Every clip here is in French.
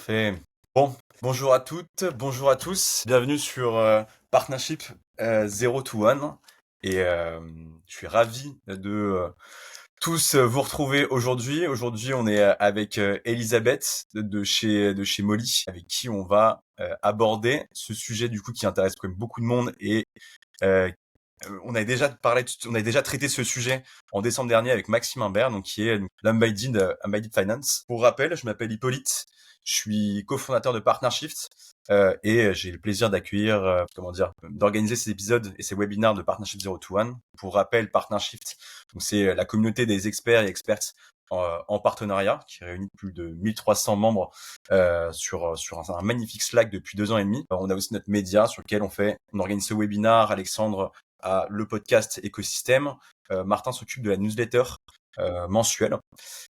Parfait. Bon, bonjour à toutes, bonjour à tous. Bienvenue sur Partnership 0 to 1. Et je suis ravi de tous vous retrouver aujourd'hui. Aujourd'hui, on est avec Elisabeth de chez Molly, avec qui on va aborder ce sujet du coup qui intéresse quand même beaucoup de monde et euh, on a déjà traité ce sujet en décembre dernier avec Maxime Imbert, donc qui est l'Unbinded Finance. Pour rappel, je m'appelle Hippolyte, je suis cofondateur de PartnerShift et j'ai le plaisir d'accueillir, d'organiser ces épisodes et ces webinaires de Partnership Zero to One. Pour rappel, PartnerShift, donc c'est la communauté des experts et expertes en partenariat qui réunit plus de 1300 membres sur un magnifique Slack depuis 2 ans et demi. On a aussi notre média sur lequel on organise ce webinaire. Alexandre à le podcast écosystème. Martin s'occupe de la newsletter mensuelle.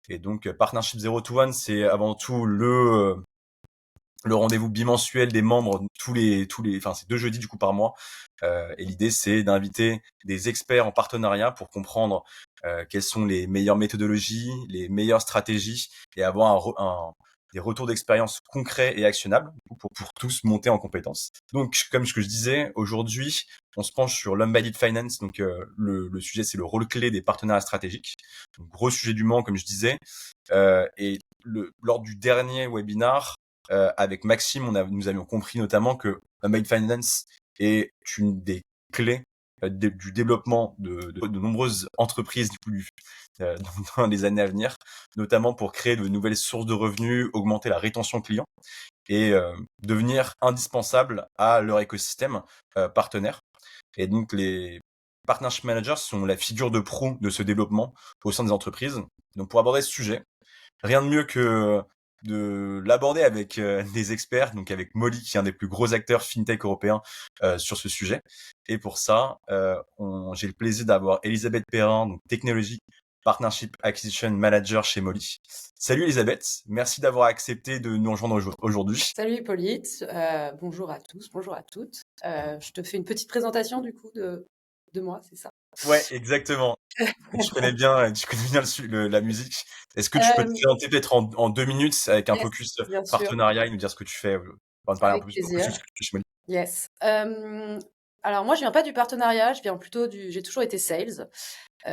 Et donc, Partnership Zero to One, c'est avant tout le rendez-vous bimensuel des membres enfin, c'est 2 jeudis du coup par mois. Et l'idée, c'est d'inviter des experts en partenariat pour comprendre quelles sont les meilleures méthodologies, les meilleures stratégies et avoir des retours d'expérience concrets et actionnables pour tous monter en compétences. Donc, comme ce que je disais, aujourd'hui, on se penche sur l'Unbinded Finance. Donc, le sujet, c'est le rôle clé des partenariats stratégiques. Donc, gros sujet du moment, comme je disais. Lors du dernier webinar, avec Maxime, nous avions compris notamment que Unbinded Finance est une des clés du développement de nombreuses entreprises euh, dans les années à venir, notamment pour créer de nouvelles sources de revenus, augmenter la rétention client et devenir indispensable à leur écosystème partenaire. Et donc les partnership managers sont la figure de proue de ce développement au sein des entreprises. Donc pour aborder ce sujet, rien de mieux que de l'aborder avec des experts, donc avec Molly, qui est un des plus gros acteurs fintech européens sur ce sujet. Et pour ça, j'ai le plaisir d'avoir Elisabeth Perrin, donc Technology Partnership Acquisition Manager chez Molly. Salut Elisabeth, merci d'avoir accepté de nous rejoindre aujourd'hui. Salut Hippolyte, bonjour à tous, bonjour à toutes. Je te fais une petite présentation du coup de moi, c'est ça? Ouais, exactement. Tu connais bien la musique. Est-ce que tu peux te Euh, présenter peut-être en 2 minutes avec un yes, focus bien sûr, partenariat et nous dire ce que tu fais, enfin, te parler un peu avec plus de ce plaisir. que tu fais chez Molly. Yes. Alors moi, je viens pas du partenariat, je viens plutôt j'ai toujours été sales.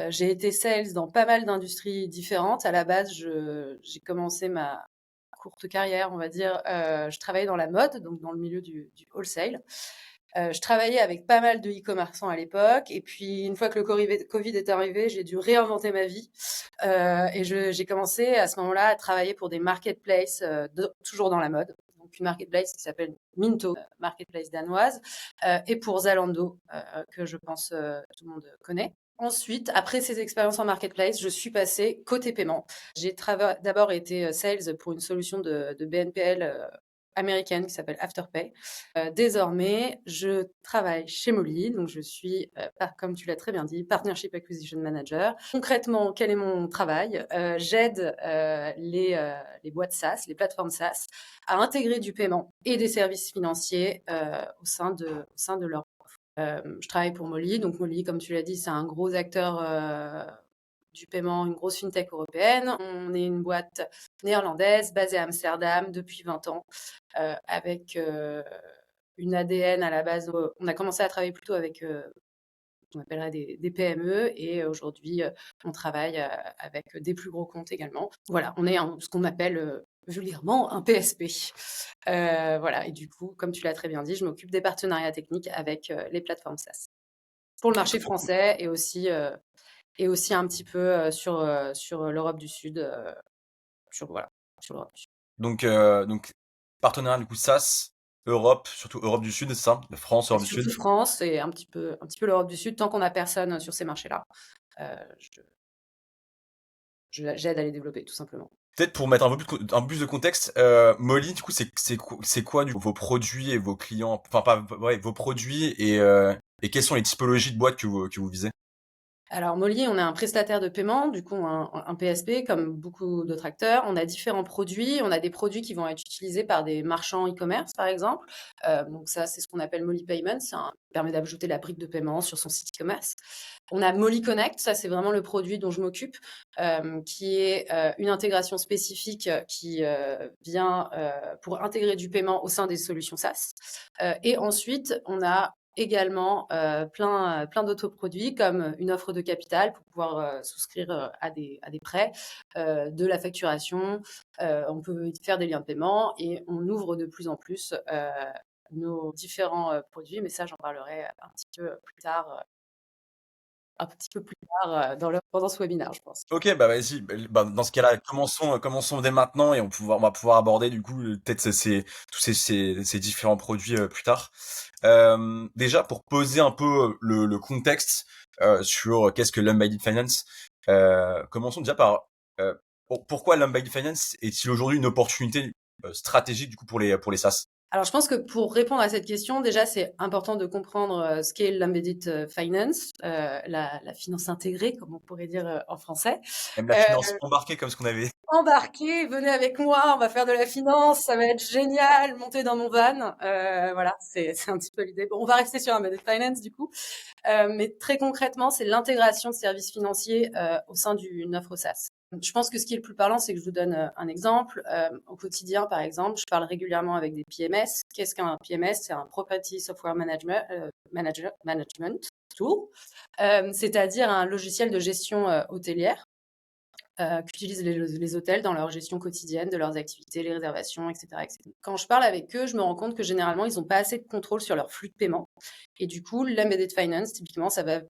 J'ai été sales dans pas mal d'industries différentes. À la base, j'ai commencé ma courte carrière, on va dire. Je travaillais dans la mode, donc dans le milieu du wholesale. Je travaillais avec pas mal de e-commerçants à l'époque. Et puis, une fois que le Covid est arrivé, j'ai dû réinventer ma vie. Et j'ai commencé à ce moment-là à travailler pour des marketplaces, toujours dans la mode. Donc, une marketplace qui s'appelle Minto, marketplace danoise, et pour Zalando, que je pense tout le monde connaît. Ensuite, après ces expériences en marketplace, je suis passée côté paiement. J'ai d'abord été sales pour une solution de BNPL américaine qui s'appelle Afterpay. Désormais, je travaille chez Molly, donc je suis, comme tu l'as très bien dit, Partnership Acquisition Manager. Concrètement, quel est mon travail? J'aide les boîtes SaaS, les plateformes SaaS, à intégrer du paiement et des services financiers au sein de leur offre. Je travaille pour Molly, donc Molly, comme tu l'as dit, c'est un gros acteur du paiement, une grosse fintech européenne. On est une boîte néerlandaise basée à Amsterdam depuis 20 ans, avec une ADN à la base. On a commencé à travailler plutôt avec on appellerait des PME et aujourd'hui on travaille avec des plus gros comptes également. Voilà, on est ce qu'on appelle vulgairement un PSP. Voilà, et du coup, comme tu l'as très bien dit, je m'occupe des partenariats techniques avec les plateformes SaaS pour le marché français et aussi un petit peu sur l'Europe du Sud, voilà, sur l'Europe du Sud. Donc partenariat du coup SaaS, Europe, surtout Europe du Sud, c'est ça? France, Europe du Sud. Surtout France et un petit peu l'Europe du Sud. Tant qu'on n'a personne sur ces marchés-là, j'aide à les développer, tout simplement. Peut-être pour mettre un peu plus de contexte, Molly, du coup, c'est quoi vos produits et vos clients, enfin pas, ouais, vos produits et quelles sont les typologies de boîtes que vous visez? Alors, Molly, on est un prestataire de paiement, du coup, un PSP, comme beaucoup d'autres acteurs. On a différents produits. On a des produits qui vont être utilisés par des marchands e-commerce, par exemple. Donc ça, c'est ce qu'on appelle Molly Payment. Ça permet d'ajouter la brique de paiement sur son site e-commerce. On a Molly Connect. Ça, c'est vraiment le produit dont je m'occupe, qui est une intégration spécifique qui vient pour intégrer du paiement au sein des solutions SaaS. Et ensuite, on a également plein d'autres produits comme une offre de capital pour pouvoir souscrire à des prêts, de la facturation, on peut faire des liens de paiement et on ouvre de plus en plus nos différents produits, mais ça j'en parlerai un petit peu plus tard pendant ce webinaire, je pense. Ok, bah vas-y. Bah, dans ce cas-là, commençons dès maintenant et on va pouvoir aborder du coup peut-être tous ces différents produits plus tard. Déjà pour poser un peu le contexte sur qu'est-ce que l'Unbinded Finance. Commençons déjà par pourquoi l'Unbinded Finance est-il aujourd'hui une opportunité stratégique du coup pour les SaaS? Alors, je pense que pour répondre à cette question, déjà, c'est important de comprendre ce qu'est l'embedded finance, la finance intégrée, comme on pourrait dire en français. Même la Euh, finance embarquée comme ce qu'on avait. Embarquez, venez avec moi, on va faire de la finance, ça va être génial, montez dans mon van. Voilà, c'est un petit peu l'idée. Bon, on va rester sur embedded finance du coup, mais très concrètement, c'est l'intégration de services financiers au sein d'une offre SaaS. Je pense que ce qui est le plus parlant, c'est que je vous donne un exemple. Au quotidien, par exemple, je parle régulièrement avec des PMS. Qu'est-ce qu'un PMS? C'est un Property Software Management Tool, c'est-à-dire un logiciel de gestion hôtelière qu'utilisent les hôtels dans leur gestion quotidienne de leurs activités, les réservations, etc., etc. Quand je parle avec eux, je me rends compte que généralement, ils n'ont pas assez de contrôle sur leur flux de paiement. Et du coup, l'embedded finance, typiquement, ça va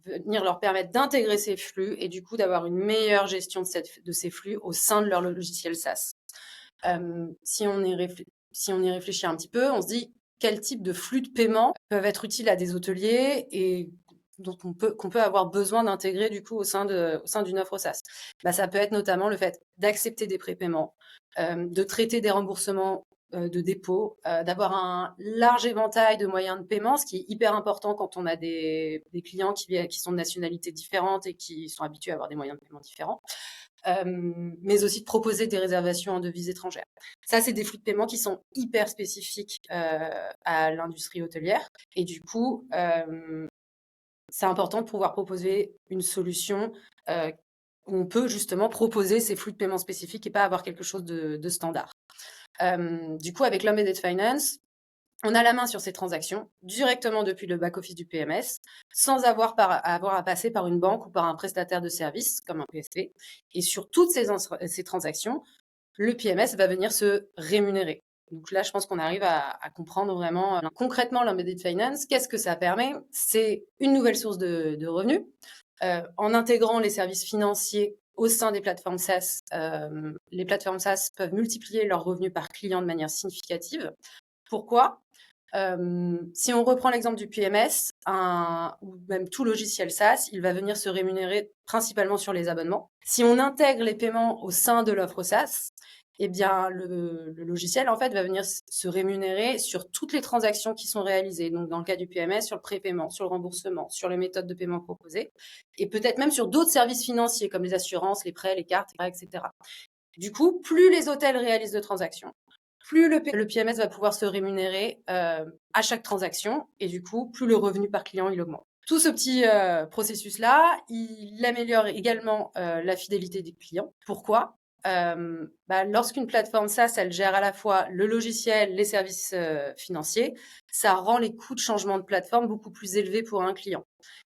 venir leur permettre d'intégrer ces flux et du coup d'avoir une meilleure gestion de ces flux au sein de leur logiciel SaaS. Si on y réfléchit un petit peu, on se dit quel type de flux de paiement peuvent être utiles à des hôteliers et qu'on peut avoir besoin d'intégrer du coup au sein d'une offre SaaS. Bah, ça peut être notamment le fait d'accepter des prépaiements, de traiter des remboursements de dépôt, d'avoir un large éventail de moyens de paiement, ce qui est hyper important quand on a des clients qui sont de nationalités différentes et qui sont habitués à avoir des moyens de paiement différents. Mais aussi de proposer des réservations en devises étrangères. Ça, c'est des flux de paiement qui sont hyper spécifiques à l'industrie hôtelière. Et du coup, c'est important de pouvoir proposer une solution où on peut justement proposer ces flux de paiement spécifiques et pas avoir quelque chose de standard. Du coup, avec l'Embedded Finance, on a la main sur ces transactions directement depuis le back-office du PMS, sans avoir à passer par une banque ou par un prestataire de services comme un PSP. Et sur toutes ces transactions, le PMS va venir se rémunérer. Donc là, je pense qu'on arrive à comprendre vraiment concrètement l'embedded finance. Qu'est-ce que ça permet? C'est une nouvelle source de revenus. En intégrant les services financiers au sein des plateformes SaaS, les plateformes SaaS peuvent multiplier leurs revenus par client de manière significative. Pourquoi? Si on reprend l'exemple du PMS, ou même tout logiciel SaaS, il va venir se rémunérer principalement sur les abonnements. Si on intègre les paiements au sein de l'offre SaaS, eh bien, le logiciel, en fait, va venir se rémunérer sur toutes les transactions qui sont réalisées. Donc, dans le cas du PMS, sur le prépaiement, sur le remboursement, sur les méthodes de paiement proposées, et peut-être même sur d'autres services financiers comme les assurances, les prêts, les cartes, etc. Du coup, plus les hôtels réalisent de transactions, plus le PMS va pouvoir se rémunérer à chaque transaction et du coup, plus le revenu par client il augmente. Tout ce petit processus-là, il améliore également la fidélité des clients. Pourquoi? Lorsqu'une plateforme SaaS, elle gère à la fois le logiciel, les services financiers, ça rend les coûts de changement de plateforme beaucoup plus élevés pour un client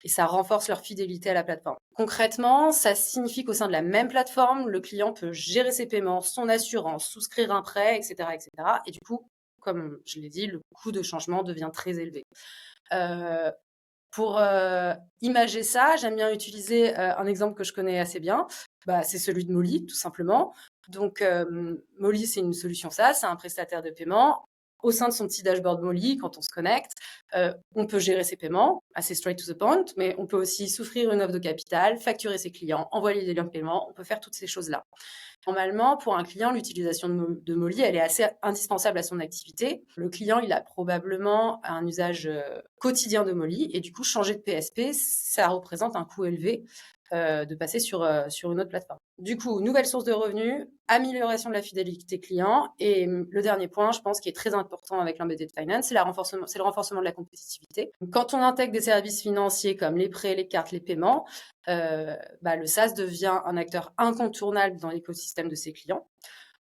et ça renforce leur fidélité à la plateforme. Concrètement, ça signifie qu'au sein de la même plateforme, le client peut gérer ses paiements, son assurance, souscrire un prêt, etc., etc. Et du coup, comme je l'ai dit, le coût de changement devient très élevé. Pour imager ça, j'aime bien utiliser un exemple que je connais assez bien. C'est celui de Molly, tout simplement. Donc, Molly, c'est une solution SaaS, c'est un prestataire de paiement. au sein de son petit dashboard Molly, quand on se connecte, on peut gérer ses paiements, assez straight to the point, mais on peut aussi s'offrir une offre de capital, facturer ses clients, envoyer les liens de paiement, on peut faire toutes ces choses-là. Normalement, pour un client, l'utilisation de Molly, elle est assez indispensable à son activité. Le client, il a probablement un usage quotidien de Molly et du coup, changer de PSP, ça représente un coût élevé de passer sur une autre plateforme. Du coup, nouvelle source de revenus, amélioration de la fidélité client et le dernier point, je pense, qui est très important avec l'embedded finance, c'est le renforcement de la compétitivité. Quand on intègre des services financiers comme les prêts, les cartes, les paiements, le SaaS devient un acteur incontournable dans l'écosystème de ses clients.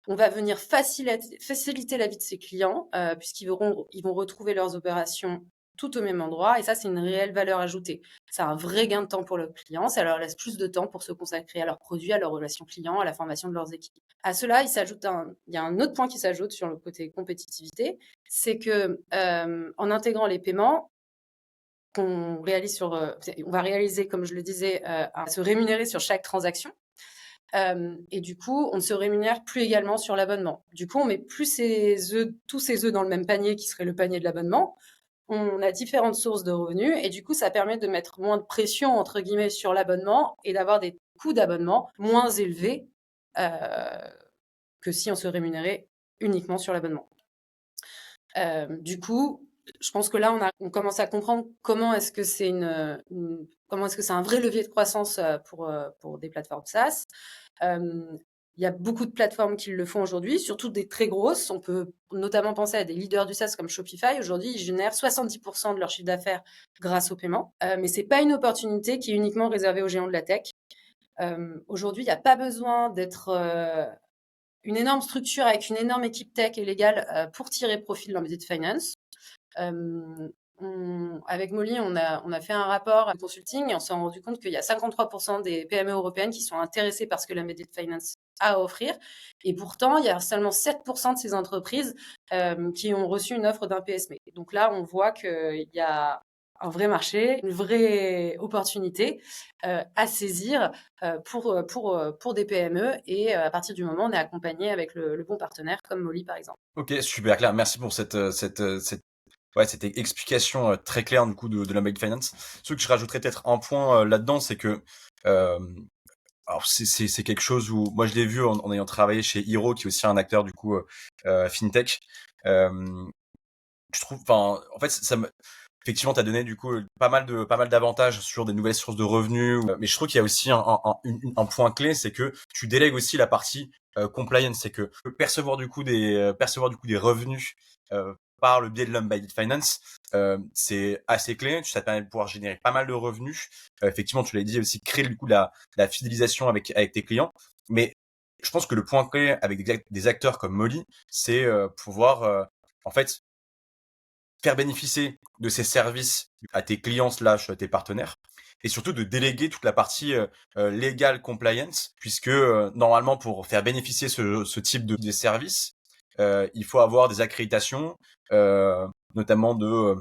On va venir faciliter la vie de ses clients puisqu'ils vont retrouver leurs opérations tout au même endroit et ça, c'est une réelle valeur ajoutée. C'est un vrai gain de temps pour le client, ça leur laisse plus de temps pour se consacrer à leurs produits, à leurs relations clients, à la formation de leurs équipes. À cela, il y a un autre point qui s'ajoute sur le côté compétitivité, c'est que en intégrant les paiements, on va réaliser, comme je le disais, à se rémunérer sur chaque transaction. Et du coup, on ne se rémunère plus également sur l'abonnement. Du coup, on met plus tous ses œufs dans le même panier qui serait le panier de l'abonnement. On a différentes sources de revenus et du coup, ça permet de mettre moins de pression, entre guillemets, sur l'abonnement et d'avoir des coûts d'abonnement moins élevés que si on se rémunérait uniquement sur l'abonnement. Du coup, je pense que là, on commence à comprendre comment est-ce que c'est un vrai levier de croissance pour des plateformes SaaS. Il y a beaucoup de plateformes qui le font aujourd'hui, surtout des très grosses. On peut notamment penser à des leaders du SaaS comme Shopify. Aujourd'hui, ils génèrent 70% de leur chiffre d'affaires grâce au paiement. Mais c'est pas une opportunité qui est uniquement réservée aux géants de la tech. Aujourd'hui, il n'y a pas besoin d'être une énorme structure avec une énorme équipe tech et légale pour tirer profit de l'embedded finance. Avec Molly, on a fait un rapport de consulting et on s'est rendu compte qu'il y a 53% des PME européennes qui sont intéressées par ce que l'embedded finance a à offrir. Et pourtant, il y a seulement 7% de ces entreprises qui ont reçu une offre d'un PSP. Donc là, on voit qu'il y a un vrai marché, une vraie opportunité à saisir pour des PME et à partir du moment où on est accompagné avec le bon partenaire comme Molly par exemple. Ok, super clair. Merci pour cette explication très claire du coup de l'embedded finance. Ce que je rajouterais peut-être un point là-dedans, c'est que alors c'est quelque chose où moi je l'ai vu en ayant travaillé chez Hero, qui est aussi un acteur du coup fintech. Je trouve, enfin, en fait, effectivement, t'as donné du coup pas mal d'avantages sur des nouvelles sources de revenus, mais je trouve qu'il y a aussi un point clé, c'est que tu délègues aussi la partie compliance, c'est que percevoir du coup des revenus par le biais de l'embedded finance, c'est assez clé. Ça te permet de pouvoir générer pas mal de revenus. Effectivement, tu l'as dit aussi, créer du coup la fidélisation avec tes clients. Mais je pense que le point clé avec des acteurs comme Molly, c'est pouvoir en fait faire bénéficier de ces services à tes clients slash tes partenaires et surtout de déléguer toute la partie legal compliance puisque normalement pour faire bénéficier ce type de services, il faut avoir des accréditations, notamment de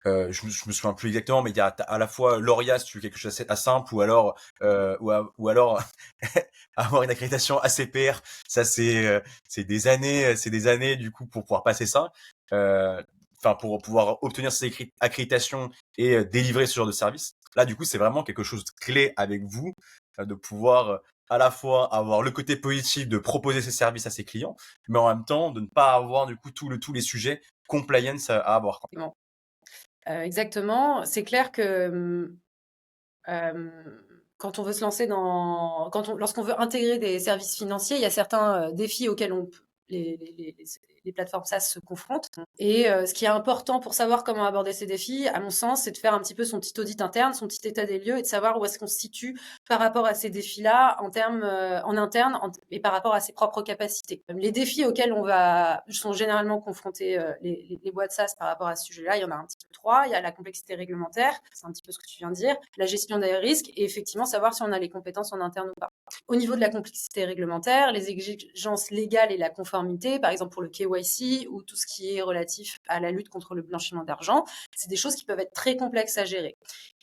je me souviens plus exactement, mais il y a à la fois l'ORIA si tu veux quelque chose assez simple, ou alors ou alors avoir une accréditation ACPR. Ça c'est des années du coup pour pouvoir passer ça. Enfin pour pouvoir obtenir ces accréditations et délivrer ce genre de service. Là du coup c'est vraiment quelque chose de clé avec vous, de pouvoir à la fois avoir le côté positif de proposer ces services à ses clients, mais en même temps de ne pas avoir du coup tous les sujets compliance à avoir. Exactement. C'est clair que quand on veut se lancer lorsqu'on veut intégrer des services financiers, il y a certains défis auxquels les plateformes SaaS se confrontent. Et ce qui est important pour savoir comment aborder ces défis, à mon sens, c'est de faire un petit peu son petit audit interne, son petit état des lieux et de savoir où est-ce qu'on se situe par rapport à ces défis-là en interne et par rapport à ses propres capacités. Les défis auxquels sont généralement confrontés les boîtes SaaS par rapport à ce sujet-là, il y en a un petit peu trois. Il y a la complexité réglementaire, c'est un petit peu ce que tu viens de dire, la gestion des risques et effectivement savoir si on a les compétences en interne ou pas. Au niveau de la complexité réglementaire, les exigences légales et la conformité, par exemple pour le KYC ou tout ce qui est relatif à la lutte contre le blanchiment d'argent, c'est des choses qui peuvent être très complexes à gérer.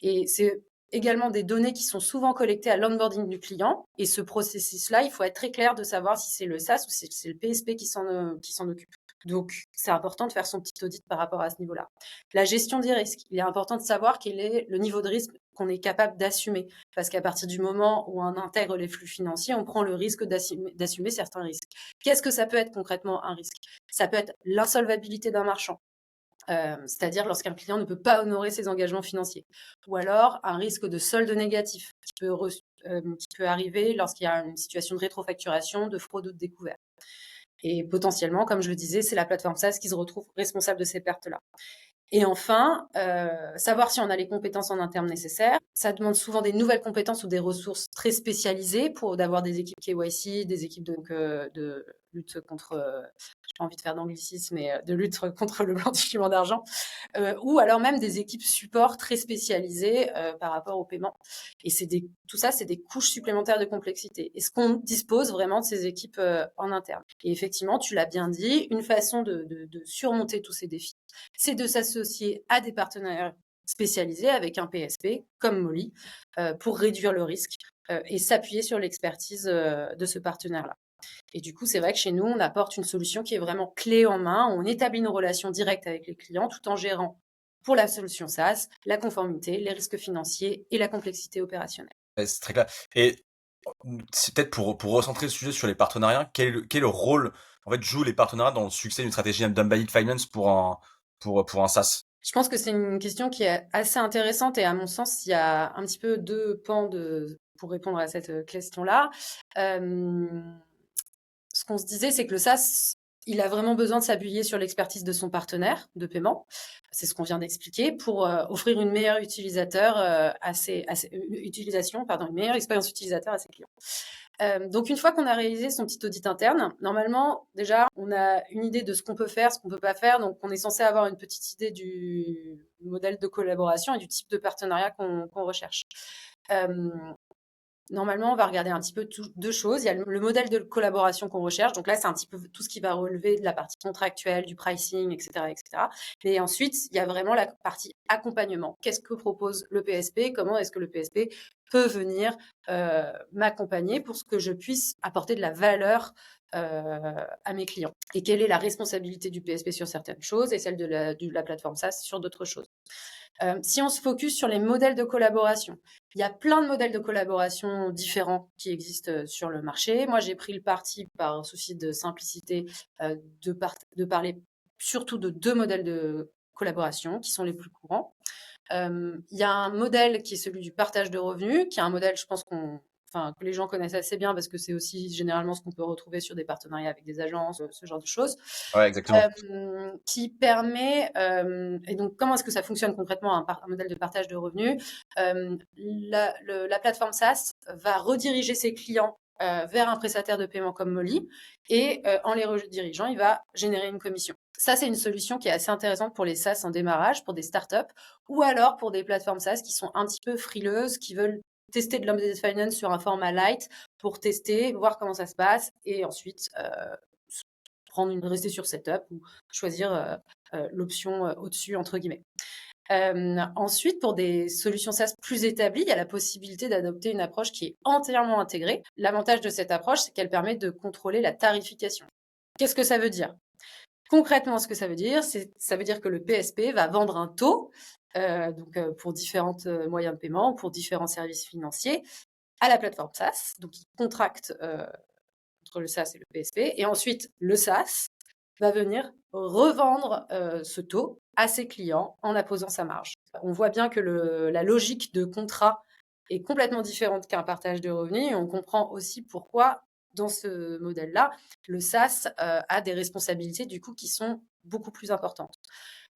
Et c'est également des données qui sont souvent collectées à l'onboarding du client. Et ce processus-là, il faut être très clair de savoir si c'est le SaaS ou si c'est le PSP qui s'en occupe. Donc, c'est important de faire son petit audit par rapport à ce niveau-là. La gestion des risques. Il est important de savoir quel est le niveau de risque qu'on est capable d'assumer. Parce qu'à partir du moment où on intègre les flux financiers, on prend le risque d'assumer certains risques. Qu'est-ce que ça peut être concrètement un risque? Ça peut être l'insolvabilité d'un marchand. C'est-à-dire lorsqu'un client ne peut pas honorer ses engagements financiers. Ou alors un risque de solde négatif qui peut arriver lorsqu'il y a une situation de rétrofacturation, de fraude ou de découvert. Et potentiellement, comme je le disais, c'est la plateforme SaaS qui se retrouve responsable de ces pertes-là. Et enfin, savoir si on a les compétences en interne nécessaires. Ça demande souvent des nouvelles compétences ou des ressources très spécialisées pour d'avoir des équipes KYC, des équipes de lutte contre, j'ai pas envie de faire d'anglicisme, mais de lutte contre le blanchiment d'argent, ou alors même des équipes support très spécialisées par rapport au paiement. Et tout ça, c'est des couches supplémentaires de complexité. Est-ce qu'on dispose vraiment de ces équipes en interne? Et effectivement, tu l'as bien dit, une façon de surmonter tous ces défis, c'est de s'associer à des partenaires spécialisés avec un PSP comme Molly pour réduire le risque et s'appuyer sur l'expertise de ce partenaire-là. Et du coup, c'est vrai que chez nous, on apporte une solution qui est vraiment clé en main. On établit une relation directe avec les clients tout en gérant pour la solution SaaS la conformité, les risques financiers et la complexité opérationnelle. C'est très clair. Et c'est peut-être pour recentrer le sujet sur les partenariats, quel est le rôle en fait jouent les partenariats dans le succès d'une stratégie d'embedded finance pour un SaaS? Je pense que c'est une question qui est assez intéressante et à mon sens, il y a un petit peu deux pans pour répondre à cette question-là. Ce qu'on se disait, c'est que le SaaS, il a vraiment besoin de s'appuyer sur l'expertise de son partenaire de paiement. C'est ce qu'on vient d'expliquer pour offrir une meilleure une meilleure expérience utilisateur à ses clients. Donc, une fois qu'on a réalisé son petit audit interne, normalement, déjà, on a une idée de ce qu'on peut faire, ce qu'on peut pas faire. Donc, on est censé avoir une petite idée du modèle de collaboration et du type de partenariat qu'on recherche. Normalement, on va regarder un petit peu deux choses. Il y a le modèle de collaboration qu'on recherche. Donc là, c'est un petit peu tout ce qui va relever de la partie contractuelle, du pricing, etc., etc. Et ensuite, il y a vraiment la partie accompagnement. Qu'est-ce que propose le PSP? Comment est-ce que le PSP peut venir m'accompagner pour que je puisse apporter de la valeur à mes clients? Et quelle est la responsabilité du PSP sur certaines choses et celle de la plateforme SaaS sur d'autres choses? Si on se focus sur les modèles de collaboration, il y a plein de modèles de collaboration différents qui existent sur le marché. Moi, j'ai pris le parti, par souci de simplicité, de parler surtout de deux modèles de collaboration qui sont les plus courants. Il y a un modèle qui est celui du partage de revenus, qui est un modèle, je pense que les gens connaissent assez bien parce que c'est aussi généralement ce qu'on peut retrouver sur des partenariats avec des agences, ce genre de choses. Ouais, exactement. Qui permet, et donc comment est-ce que ça fonctionne concrètement, un modèle de partage de revenus? La plateforme SaaS va rediriger ses clients vers un prestataire de paiement comme Molly et en les redirigeant, il va générer une commission. Ça, c'est une solution qui est assez intéressante pour les SaaS en démarrage, pour des startups ou alors pour des plateformes SaaS qui sont un petit peu frileuses, qui veulent tester de l'embedded finance sur un format light pour tester, voir comment ça se passe et ensuite rester sur setup ou choisir l'option au-dessus, entre guillemets. Ensuite, pour des solutions SaaS plus établies, il y a la possibilité d'adopter une approche qui est entièrement intégrée. L'avantage de cette approche, c'est qu'elle permet de contrôler la tarification. Qu'est-ce que ça veut dire? Concrètement, ce que ça veut dire, ça veut dire que le PSP va vendre un taux pour différents moyens de paiement, pour différents services financiers, à la plateforme SaaS. Donc, il contracte entre le SaaS et le PSP. Et ensuite, le SaaS va venir revendre ce taux à ses clients en apposant sa marge. On voit bien que la logique de contrat est complètement différente qu'un partage de revenus et on comprend aussi pourquoi dans ce modèle-là, le SaaS a des responsabilités du coup qui sont beaucoup plus importantes.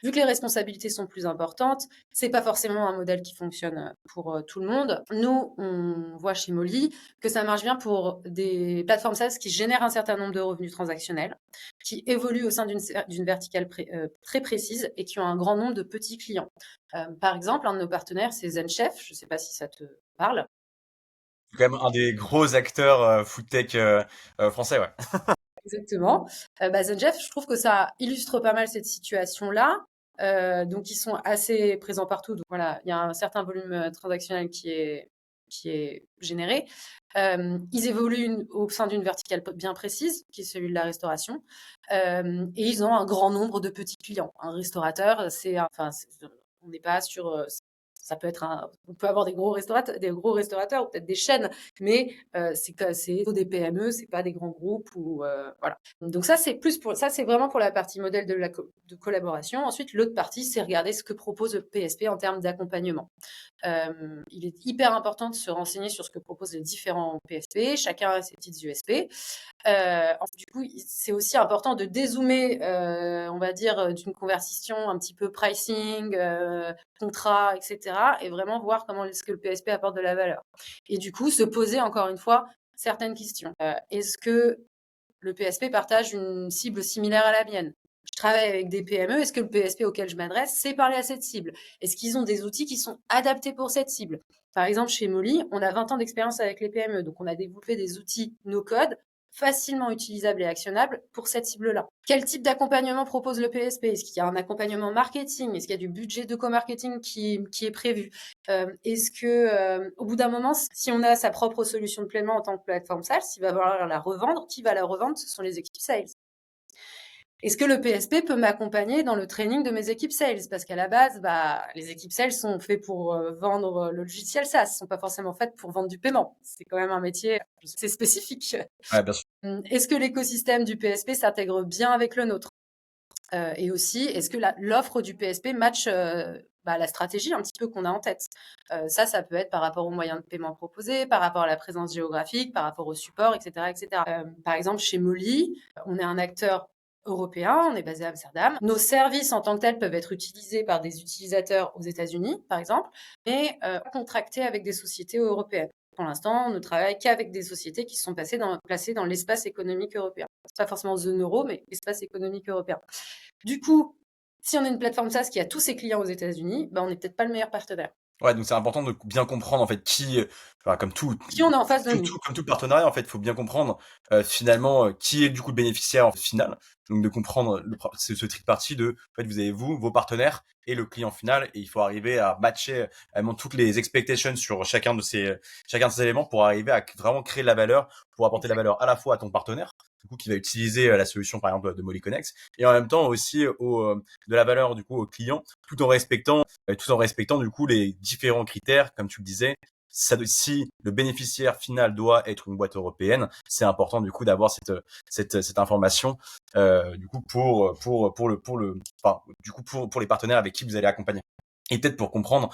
Vu que les responsabilités sont plus importantes, c'est pas forcément un modèle qui fonctionne pour tout le monde. Nous, on voit chez Molly que ça marche bien pour des plateformes SaaS qui génèrent un certain nombre de revenus transactionnels, qui évoluent au sein d'une verticale très précise et qui ont un grand nombre de petits clients. Par exemple, un de nos partenaires, c'est ZenChef. Je ne sais pas si ça te parle. C'est quand même un des gros acteurs food tech français, ouais. Exactement. ZenChef, je trouve que ça illustre pas mal cette situation-là. Donc ils sont assez présents partout. Donc voilà, il y a un certain volume transactionnel qui est généré. Ils évoluent au sein d'une verticale bien précise, qui est celui de la restauration, et ils ont un grand nombre de petits clients. Un restaurateur, on n'est pas sur, ça peut être on peut avoir des gros restaurateurs ou peut-être des chaînes, mais c'est des PME, c'est pas des grands groupes ou voilà. Donc ça c'est vraiment pour la partie modèle de collaboration. Ensuite, l'autre partie, c'est regarder ce que propose le PSP en termes d'accompagnement. Il est hyper important de se renseigner sur ce que proposent les différents PSP. Chacun a ses petites USP. Du coup, c'est aussi important de dézoomer, on va dire, d'une conversation un petit peu pricing, contrat, etc. et vraiment voir comment est-ce que le PSP apporte de la valeur. Et du coup, se poser encore une fois certaines questions. Est-ce que le PSP partage une cible similaire à la mienne? Je travaille avec des PME. Est-ce que le PSP auquel je m'adresse sait parler à cette cible? Est-ce qu'ils ont des outils qui sont adaptés pour cette cible? Par exemple, chez Molly, on a 20 ans d'expérience avec les PME. Donc, on a développé des outils no-code facilement utilisables et actionnables pour cette cible-là. Quel type d'accompagnement propose le PSP? Est-ce qu'il y a un accompagnement marketing? Est-ce qu'il y a du budget de co-marketing qui est prévu? Est-ce que, au bout d'un moment, si on a sa propre solution de paiement en tant que plateforme SaaS, il va falloir la revendre. Qui va la revendre? Ce sont les équipes sales. Est-ce que le PSP peut m'accompagner dans le training de mes équipes sales? Parce qu'à la base, les équipes sales sont faites pour vendre le logiciel SaaS, ne sont pas forcément faites pour vendre du paiement. C'est quand même un métier assez spécifique. Ouais, bien sûr. Est-ce que l'écosystème du PSP s'intègre bien avec le nôtre? Et aussi, est-ce que l'offre du PSP match la stratégie un petit peu qu'on a en tête? Ça peut être par rapport aux moyens de paiement proposés, par rapport à la présence géographique, par rapport au support, etc. etc. Par exemple, chez Molly, on est un acteur européen, on est basé à Amsterdam. Nos services en tant que tels peuvent être utilisés par des utilisateurs aux États-Unis, par exemple, mais contractés avec des sociétés européennes. Pour l'instant, on ne travaille qu'avec des sociétés qui sont placées dans l'espace économique européen. Pas forcément zone euro, mais espace économique européen. Du coup, si on est une plateforme SaaS qui a tous ses clients aux États-Unis, on n'est peut-être pas le meilleur partenaire. Ouais, donc c'est important de bien comprendre en fait comme Qui on a en face de nous? comme tout partenariat en fait, il faut bien comprendre finalement qui est du coup le bénéficiaire final. Donc de comprendre ce trick party de en fait vous avez vos partenaires et le client final et il faut arriver à matcher vraiment toutes les expectations sur chacun de ces éléments pour arriver à vraiment créer de la valeur, pour apporter de la valeur à la fois à ton partenaire du coup qui va utiliser la solution par exemple de Molly Connect et en même temps aussi de la valeur du coup au client tout en respectant du coup les différents critères, comme tu le disais. Si le bénéficiaire final doit être une boîte européenne, c'est important du coup d'avoir cette information du coup pour les partenaires avec qui vous allez accompagner. Et peut-être pour comprendre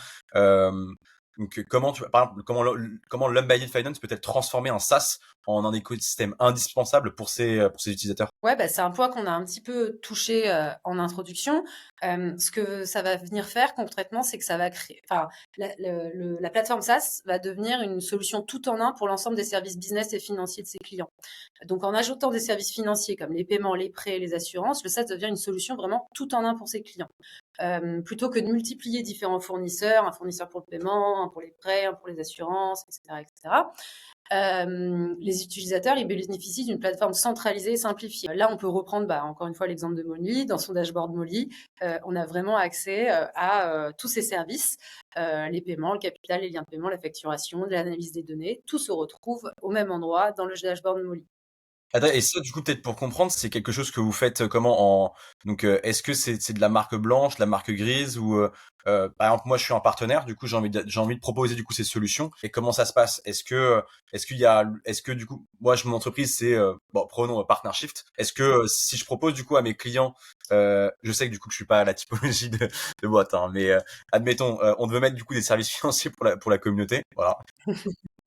donc par exemple comment l'Unbundled Finance peut-être transformer un SaaS en un écosystème indispensable pour ses utilisateurs. Ouais, c'est un point qu'on a un petit peu touché en introduction. Ce que ça va venir faire concrètement, c'est que ça va créer, la plateforme SaaS va devenir une solution tout en un pour l'ensemble des services business et financiers de ses clients. Donc, en ajoutant des services financiers comme les paiements, les prêts, les assurances, le SaaS devient une solution vraiment tout en un pour ses clients. Plutôt que de multiplier différents fournisseurs, un fournisseur pour le paiement, un pour les prêts, un pour les assurances, etc., etc. Les utilisateurs, ils bénéficient d'une plateforme centralisée et simplifiée. Là, on peut reprendre encore une fois l'exemple de Molly. Dans son dashboard Molly, on a vraiment accès à tous ces services, les paiements, le capital, les liens de paiement, la facturation, l'analyse des données. Tout se retrouve au même endroit dans le dashboard Molly. Attends, et ça, du coup, peut-être pour comprendre, c'est quelque chose que vous faites comment donc est-ce que c'est de la marque blanche, de la marque grise ou par exemple moi je suis un partenaire, du coup j'ai envie de proposer du coup ces solutions et comment ça se passe? Est-ce que du coup moi mon entreprise c'est prenons PartnerShift. Est-ce que si je propose du coup à mes clients je sais que du coup que je suis pas à la typologie de boîte hein, mais admettons on veut mettre du coup des services financiers pour la communauté, voilà.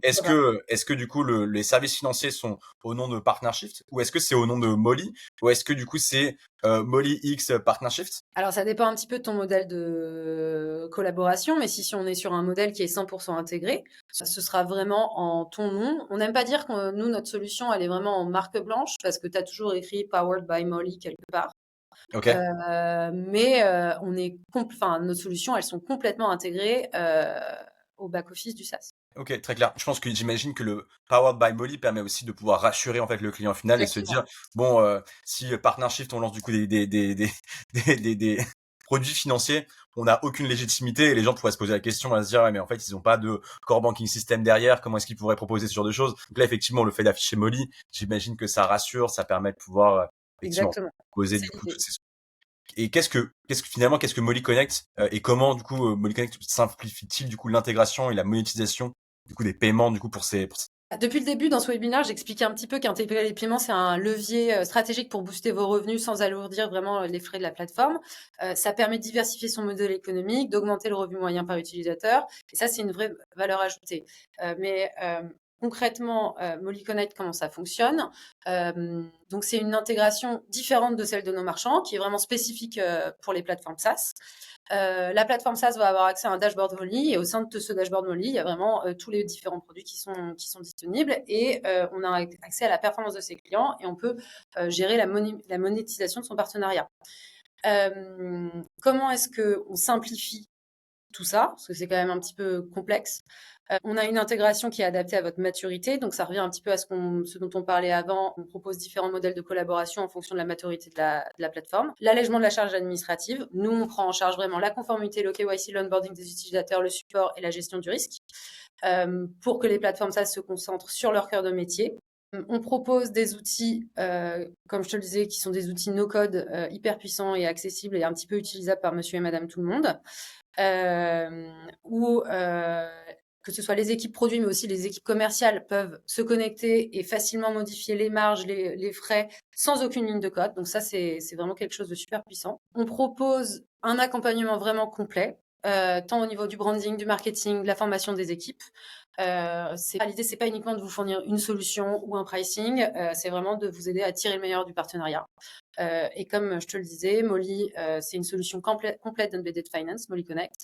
Est-ce que du coup les services financiers sont au nom de PartnerShift ou est-ce que c'est au nom de Molly ou est-ce que du coup c'est Molly X PartnerShift? Alors, ça dépend un petit peu de ton modèle de collaboration, mais si on est sur un modèle qui est 100% intégré, ce sera vraiment en ton nom. On n'aime pas dire que nous, notre solution, elle est vraiment en marque blanche parce que tu as toujours écrit Powered by Molly quelque part. Ok. Mais nos solutions, elles sont complètement intégrées au back-office du SaaS. Ok, très clair. Je pense que j'imagine que le Powered by Molly permet aussi de pouvoir rassurer en fait le client final et se Exactement. dire bon si PartnerShift on lance du coup des produit financier, on n'a aucune légitimité et les gens pourraient se poser la question à se dire, ouais, mais en fait, ils n'ont pas de core banking system derrière, comment est-ce qu'ils pourraient proposer ce genre de choses? Donc là, effectivement, le fait d'afficher Molly, j'imagine que ça rassure, ça permet de pouvoir, effectivement, Exactement, poser c'est du coup toutes l'idée. ces et qu'est-ce que Molly Connect et comment du coup Molly Connect simplifie-t-il du coup l'intégration et la monétisation du coup des paiements du coup pour ces... Depuis le début, dans ce webinaire, j'expliquais un petit peu qu'intégrer les paiements, c'est un levier stratégique pour booster vos revenus sans alourdir vraiment les frais de la plateforme. Ça permet de diversifier son modèle économique, d'augmenter le revenu moyen par utilisateur. Et ça, c'est une vraie valeur ajoutée. Concrètement, Molly Connect, comment ça fonctionne? Donc, c'est une intégration différente de celle de nos marchands, qui est vraiment spécifique pour les plateformes SaaS. La plateforme SaaS va avoir accès à un dashboard Molly et au sein de ce dashboard Molly, il y a vraiment tous les différents produits qui sont disponibles et on a accès à la performance de ses clients et on peut gérer la monétisation de son partenariat. Comment est-ce qu'on simplifie tout ça? Parce que c'est quand même un petit peu complexe. On a une intégration qui est adaptée à votre maturité, donc ça revient un petit peu à ce dont on parlait avant. On propose différents modèles de collaboration en fonction de la maturité de la plateforme. L'allègement de la charge administrative. Nous, on prend en charge vraiment la conformité, le KYC, l'onboarding des utilisateurs, le support et la gestion du risque pour que les plateformes SaaS se concentrent sur leur cœur de métier. On propose des outils, comme je te le disais, qui sont des outils no-code hyper puissants et accessibles et un petit peu utilisables par monsieur et madame tout le monde. Où que ce soit les équipes produits, mais aussi les équipes commerciales peuvent se connecter et facilement modifier les marges, les frais, sans aucune ligne de code. Donc ça, c'est vraiment quelque chose de super puissant. On propose un accompagnement vraiment complet, tant au niveau du branding, du marketing, de la formation des équipes. L'idée, c'est pas uniquement de vous fournir une solution ou un pricing, c'est vraiment de vous aider à tirer le meilleur du partenariat. Et comme je te le disais, Molly, c'est une solution complète d'embedded finance, Molly Connect,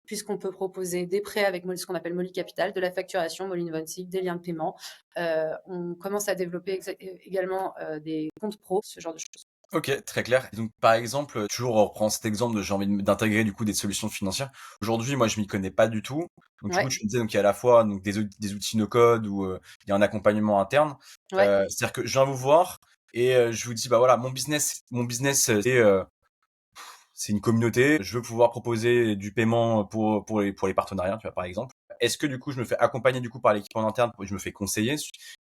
puisqu'on peut proposer des prêts avec ce qu'on appelle Molly Capital, de la facturation, Molly Invoicing, des liens de paiement. On commence à développer également des comptes pro, ce genre de choses. Ok, très clair. Et donc, par exemple, toujours on reprend cet exemple de j'ai envie d'intégrer du coup des solutions financières. Aujourd'hui, moi, je m'y connais pas du tout. Donc, du coup, Ouais, tu me disais donc il y a à la fois donc des outils no code ou il y a un accompagnement interne. ouais, C'est-à-dire que je viens vous voir et je vous dis bah voilà, mon business, c'est une communauté. Je veux pouvoir proposer du paiement pour les partenariats, tu vois, par exemple. Est-ce que du coup, je me fais accompagner du coup par l'équipe en interne, je me fais conseiller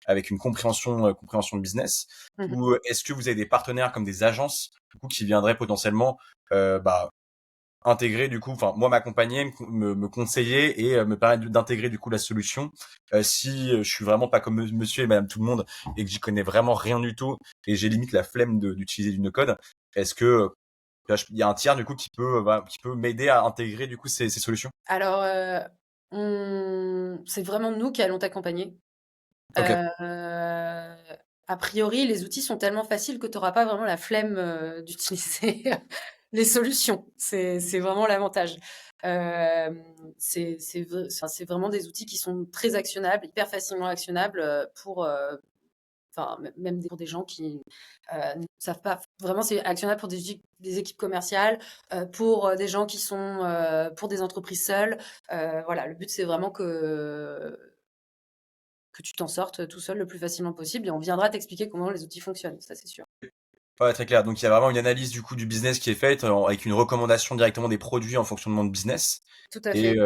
avec une compréhension de business, mhm, ou est-ce que vous avez des partenaires comme des agences du coup qui viendraient potentiellement bah, intégrer du coup, enfin moi m'accompagner, me conseiller et me permettre d'intégrer du coup la solution si je suis vraiment pas comme monsieur et madame tout le monde et que j'y connais vraiment rien du tout et j'ai limite la flemme d'utiliser du no-code, est-ce que il y a un tiers du coup qui peut m'aider à intégrer du coup ces solutions? Alors, c'est vraiment nous qui allons t'accompagner. Ok. A priori, les outils sont tellement faciles que tu auras pas vraiment la flemme, d'utiliser les solutions. C'est vraiment l'avantage. C'est vraiment des outils qui sont très actionnables, hyper facilement actionnables, pour, enfin, même pour des gens qui ne savent pas. Vraiment, c'est actionnable pour des équipes commerciales, pour des gens qui sont, pour des entreprises seules. Voilà, le but, c'est vraiment que tu t'en sortes tout seul le plus facilement possible et on viendra t'expliquer comment les outils fonctionnent, ça c'est sûr. Ouais, très clair. Donc il y a vraiment une analyse du coup du business qui est faite avec une recommandation directement des produits en fonction de mon business Tout à et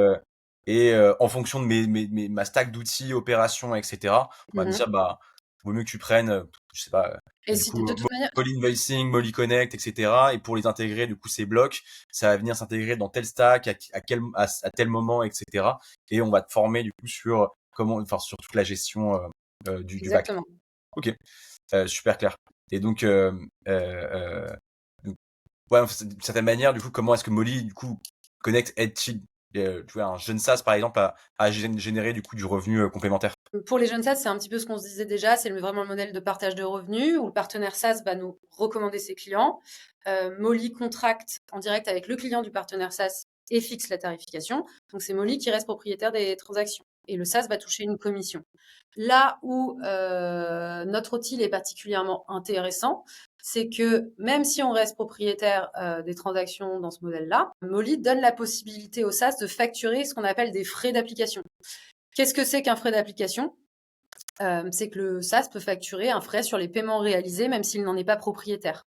fait. en fonction de ma stack d'outils, opérations, etc. On va me Mmh. dire bah vaut mieux que tu prennes, je sais pas, Et du si coup de toute manière Molly Invoicing, Molly Connect, etc. Et pour les intégrer du coup ces blocs, ça va venir s'intégrer dans tel stack à tel moment, etc. Et on va te former du coup sur comment, enfin sur toute la gestion du back. exactement. Ok, super clair. Et donc, donc, ouais, d'une certaine manière, du coup, comment est-ce que Molly, du coup, Connect aide-t-il, tu vois, un jeune SaaS, par exemple, à générer, du coup, du revenu complémentaire? Pour les jeunes SaaS, c'est un petit peu ce qu'on se disait déjà, c'est vraiment le modèle de partage de revenus où le partenaire SaaS va nous recommander ses clients. Molly contracte en direct avec le client du partenaire SaaS et fixe la tarification. Donc c'est Molly qui reste propriétaire des transactions et le SaaS va toucher une commission. Là où notre outil est particulièrement intéressant, c'est que même si on reste propriétaire des transactions dans ce modèle-là, Molly donne la possibilité au SaaS de facturer ce qu'on appelle des frais d'application. Qu'est-ce que c'est qu'un frais d'application? C'est que le SaaS peut facturer un frais sur les paiements réalisés, même s'il n'en est pas propriétaire.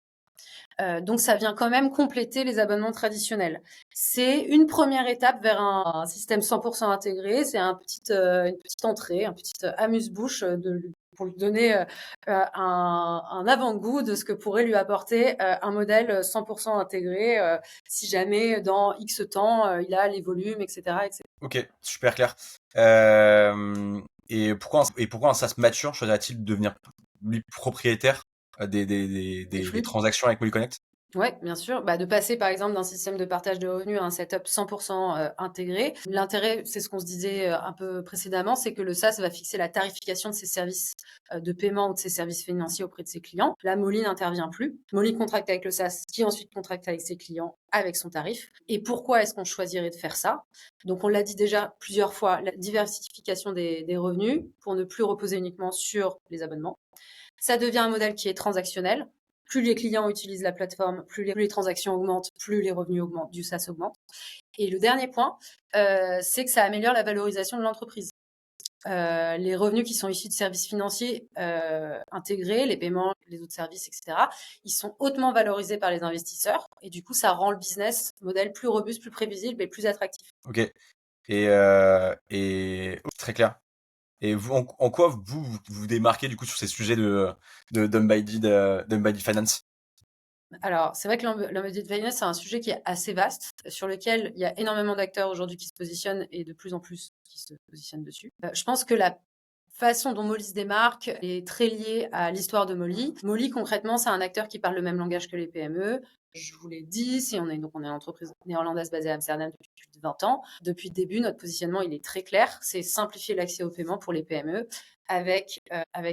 Donc ça vient quand même compléter les abonnements traditionnels. C'est une première étape vers un système 100% intégré. C'est une petite entrée, un petit amuse-bouche pour lui donner un avant-goût de ce que pourrait lui apporter un modèle 100% intégré si jamais dans X temps il a les volumes, etc., etc. Ok, super clair. Et pourquoi un SaaS mature choisirait-il de devenir lui propriétaire Des des flux. transactions avec Polyconnect? Oui, bien sûr. Bah, de passer par exemple d'un système de partage de revenus à un setup 100% intégré. L'intérêt, c'est ce qu'on se disait un peu précédemment, c'est que le SaaS va fixer la tarification de ses services de paiement ou de ses services financiers auprès de ses clients. Là, Molly n'intervient plus. Molly contracte avec le SaaS, qui ensuite contracte avec ses clients avec son tarif. Et pourquoi est-ce qu'on choisirait de faire ça? Donc, on l'a dit déjà plusieurs fois, la diversification des revenus pour ne plus reposer uniquement sur les abonnements. Ça devient un modèle qui est transactionnel. Plus les clients utilisent la plateforme, plus les transactions augmentent, plus les revenus augmentent, du SaaS augmente. Et le dernier point, c'est que ça améliore la valorisation de l'entreprise. Les revenus qui sont issus de services financiers intégrés, les paiements, les autres services, etc., ils sont hautement valorisés par les investisseurs. Et du coup, ça rend le business modèle plus robuste, plus prévisible et plus attractif. Ok. Très clair. Et vous, en quoi vous démarquez du coup sur ces sujets de d'Unbuddy Finance? Alors, c'est vrai que l'embedded finance, c'est un sujet qui est assez vaste, sur lequel il y a énormément d'acteurs aujourd'hui qui se positionnent et de plus en plus qui se positionnent dessus. Je pense que la façon dont Molly se démarque est très liée à l'histoire de Molly. Molly, concrètement, c'est un acteur qui parle le même langage que les PME. Je vous l'ai dit, on est une entreprise néerlandaise basée à Amsterdam depuis plus de 20 ans. Depuis le début, notre positionnement, il est très clair. C'est simplifier l'accès au paiement pour les PME avec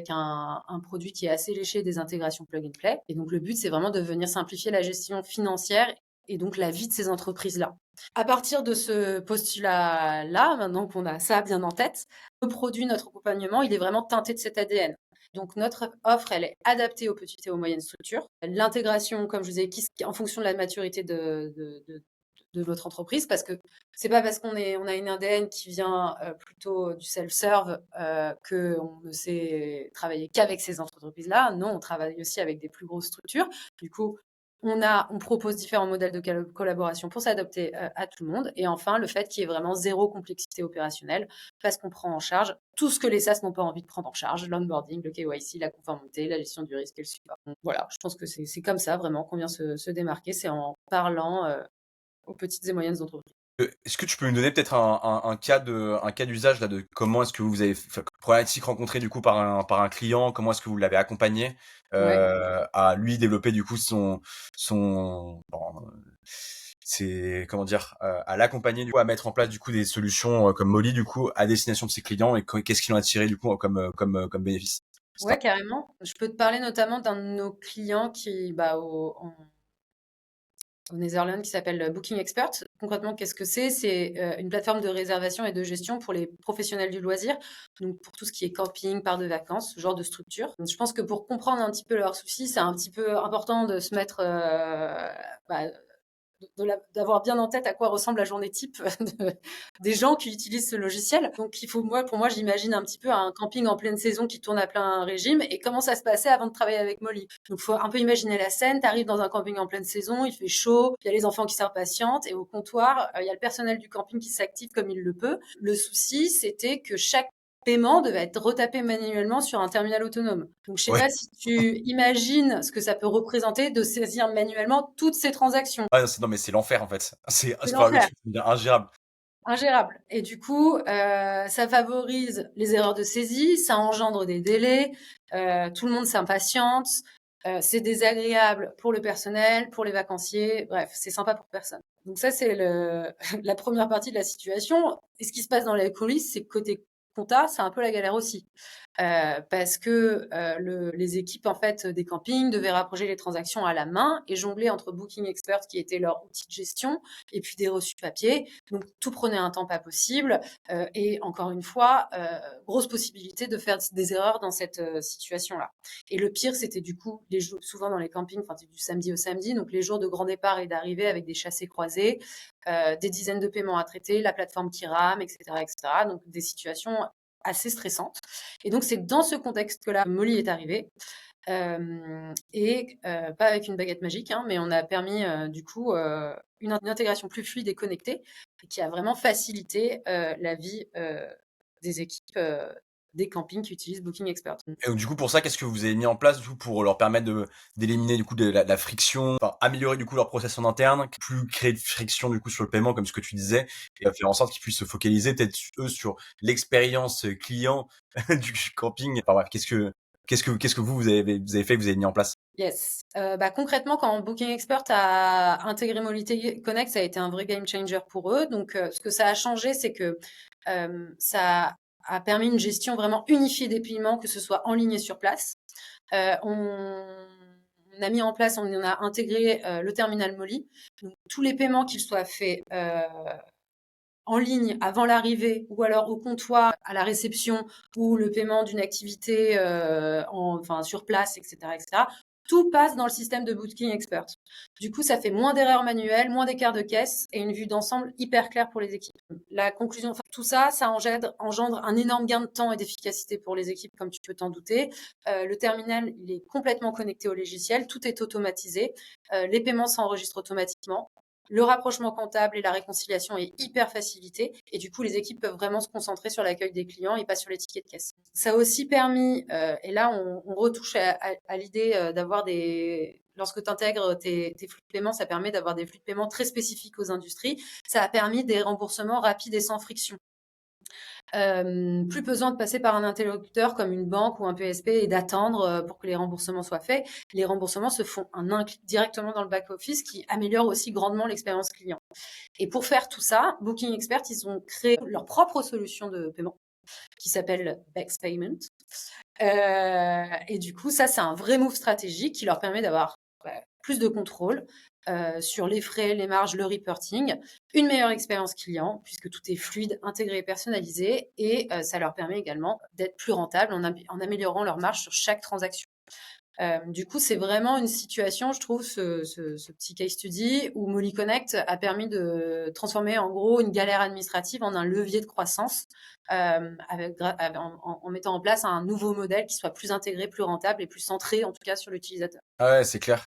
un produit qui est assez léché, des intégrations plug and play. Et donc, le but, c'est vraiment de venir simplifier la gestion financière et donc la vie de ces entreprises-là. À partir de ce postulat-là, maintenant qu'on a ça bien en tête, le produit, notre accompagnement, il est vraiment teinté de cet ADN. Donc notre offre, elle est adaptée aux petites et aux moyennes structures. L'intégration, comme je vous ai dit, en fonction de la maturité de notre entreprise, parce que c'est pas parce on a une ADN qui vient plutôt du self-serve qu'on ne sait travailler qu'avec ces entreprises-là. Non, on travaille aussi avec des plus grosses structures. Du coup, on propose différents modèles de collaboration pour s'adapter à tout le monde. Et enfin, le fait qu'il y ait vraiment zéro complexité opérationnelle, parce qu'on prend en charge tout ce que les SaaS n'ont pas envie de prendre en charge, l'onboarding, le KYC, la conformité, la gestion du risque et le support. Donc, voilà, je pense que c'est comme ça vraiment qu'on vient se démarquer, c'est en parlant aux petites et moyennes entreprises. Est-ce que tu peux me donner peut-être un cas d'usage là de comment est-ce que vous avez problématique rencontrée du coup par un client, comment est-ce que vous l'avez accompagné Ouais. à lui développer du coup son bon, c'est comment dire à l'accompagner du coup à mettre en place du coup des solutions comme Molly du coup à destination de ses clients et qu'est-ce qu'ils ont attiré du coup comme bénéfice. Ouais, carrément. Je peux te parler notamment d'un de nos clients qui, au Netherlands, qui s'appelle Booking Expert. Concrètement, qu'est-ce que c'est? C'est une plateforme de réservation et de gestion pour les professionnels du loisir, donc pour tout ce qui est camping, parcs de vacances, ce genre de structure. Donc, je pense que pour comprendre un petit peu leurs soucis, c'est un petit peu important de se mettre bah, d'avoir bien en tête à quoi ressemble la journée type des gens qui utilisent ce logiciel. Donc, pour moi, j'imagine un petit peu un camping en pleine saison qui tourne à plein régime et comment ça se passait avant de travailler avec Molly. Donc, il faut un peu imaginer la scène. Tu arrives dans un camping en pleine saison, il fait chaud, il y a les enfants qui s'impatientent et au comptoir, il y a le personnel du camping qui s'active comme il le peut. Le souci, c'était que chaque paiement devait être retapé manuellement sur un terminal autonome. Donc, je sais Ouais. pas si tu imagines ce que ça peut représenter de saisir manuellement toutes ces transactions. Ah, non mais c'est l'enfer en fait. C'est Enfin, le l'enfer, truc devient ingérable. ingérable. Et du coup, ça favorise les erreurs de saisie, ça engendre des délais, tout le monde s'impatiente, c'est désagréable pour le personnel, pour les vacanciers, bref, c'est sympa pour personne. Donc ça, c'est la première partie de la situation. Et ce qui se passe dans les coulisses, c'est que côté compta, c'est un peu la galère aussi. Parce que les équipes en fait des campings devaient rapprocher les transactions à la main et jongler entre Booking Expert qui était leur outil de gestion et puis des reçus papier. Donc tout prenait un temps pas possible et encore une fois grosse possibilité de faire des erreurs dans cette situation-là. Et le pire c'était du coup les jours souvent dans les campings, enfin c'est du samedi au samedi, donc les jours de grand départ et d'arrivée avec des chassés croisés, des dizaines de paiements à traiter, la plateforme qui rame, etc., etc. Donc des situations assez stressantes. Et donc, c'est dans ce contexte que là, Molly est arrivée. Pas avec une baguette magique, hein, mais on a permis du coup une intégration plus fluide et connectée et qui a vraiment facilité la vie des équipes des campings qui utilisent Booking Expert. Et donc, du coup, pour ça, qu'est-ce que vous avez mis en place, du coup, pour leur permettre d'éliminer, du coup, la friction, enfin, améliorer, du coup, leur process en interne, plus créer de friction, du coup, sur le paiement, comme ce que tu disais, et faire en sorte qu'ils puissent se focaliser, peut-être, eux, sur l'expérience client du camping. Enfin, bref, qu'est-ce que vous avez fait, que vous avez mis en place? Yes. Concrètement, quand Booking Expert a intégré Mobility Connect, ça a été un vrai game changer pour eux. Donc, ce que ça a changé, c'est que ça a permis une gestion vraiment unifiée des paiements, que ce soit en ligne et sur place. On a mis en place, on a intégré le terminal Molly. Donc, tous les paiements, qu'ils soient faits en ligne avant l'arrivée ou alors au comptoir à la réception ou le paiement d'une activité sur place, etc. Tout passe dans le système de Booking Expert. Du coup, ça fait moins d'erreurs manuelles, moins d'écarts de caisse et une vue d'ensemble hyper claire pour les équipes. La conclusion, tout ça, ça engendre un énorme gain de temps et d'efficacité pour les équipes, comme tu peux t'en douter. Le terminal, il est complètement connecté au logiciel, tout est automatisé, les paiements s'enregistrent automatiquement. Le rapprochement comptable et la réconciliation est hyper facilité et du coup, les équipes peuvent vraiment se concentrer sur l'accueil des clients et pas sur les tickets de caisse. Ça a aussi permis, et là, on retouche à l'idée d'avoir lorsque tu intègres tes flux de paiement, ça permet d'avoir des flux de paiement très spécifiques aux industries. Ça a permis des remboursements rapides et sans friction. Plus besoin de passer par un interlocuteur comme une banque ou un PSP et d'attendre pour que les remboursements soient faits. Les remboursements se font en un clic directement dans le back-office qui améliore aussi grandement l'expérience client. Et pour faire tout ça, Booking Expert, ils ont créé leur propre solution de paiement qui s'appelle Bex Payment. Et du coup, ça, c'est un vrai move stratégique qui leur permet d'avoir plus de contrôle sur les frais, les marges, le reporting, une meilleure expérience client puisque tout est fluide, intégré et personnalisé et ça leur permet également d'être plus rentables en améliorant leur marge sur chaque transaction. Du coup, c'est vraiment une situation, je trouve, ce petit case study où Molly Connect a permis de transformer en gros une galère administrative en un levier de croissance en mettant en place un nouveau modèle qui soit plus intégré, plus rentable et plus centré en tout cas sur l'utilisateur. Ah ouais, c'est clair.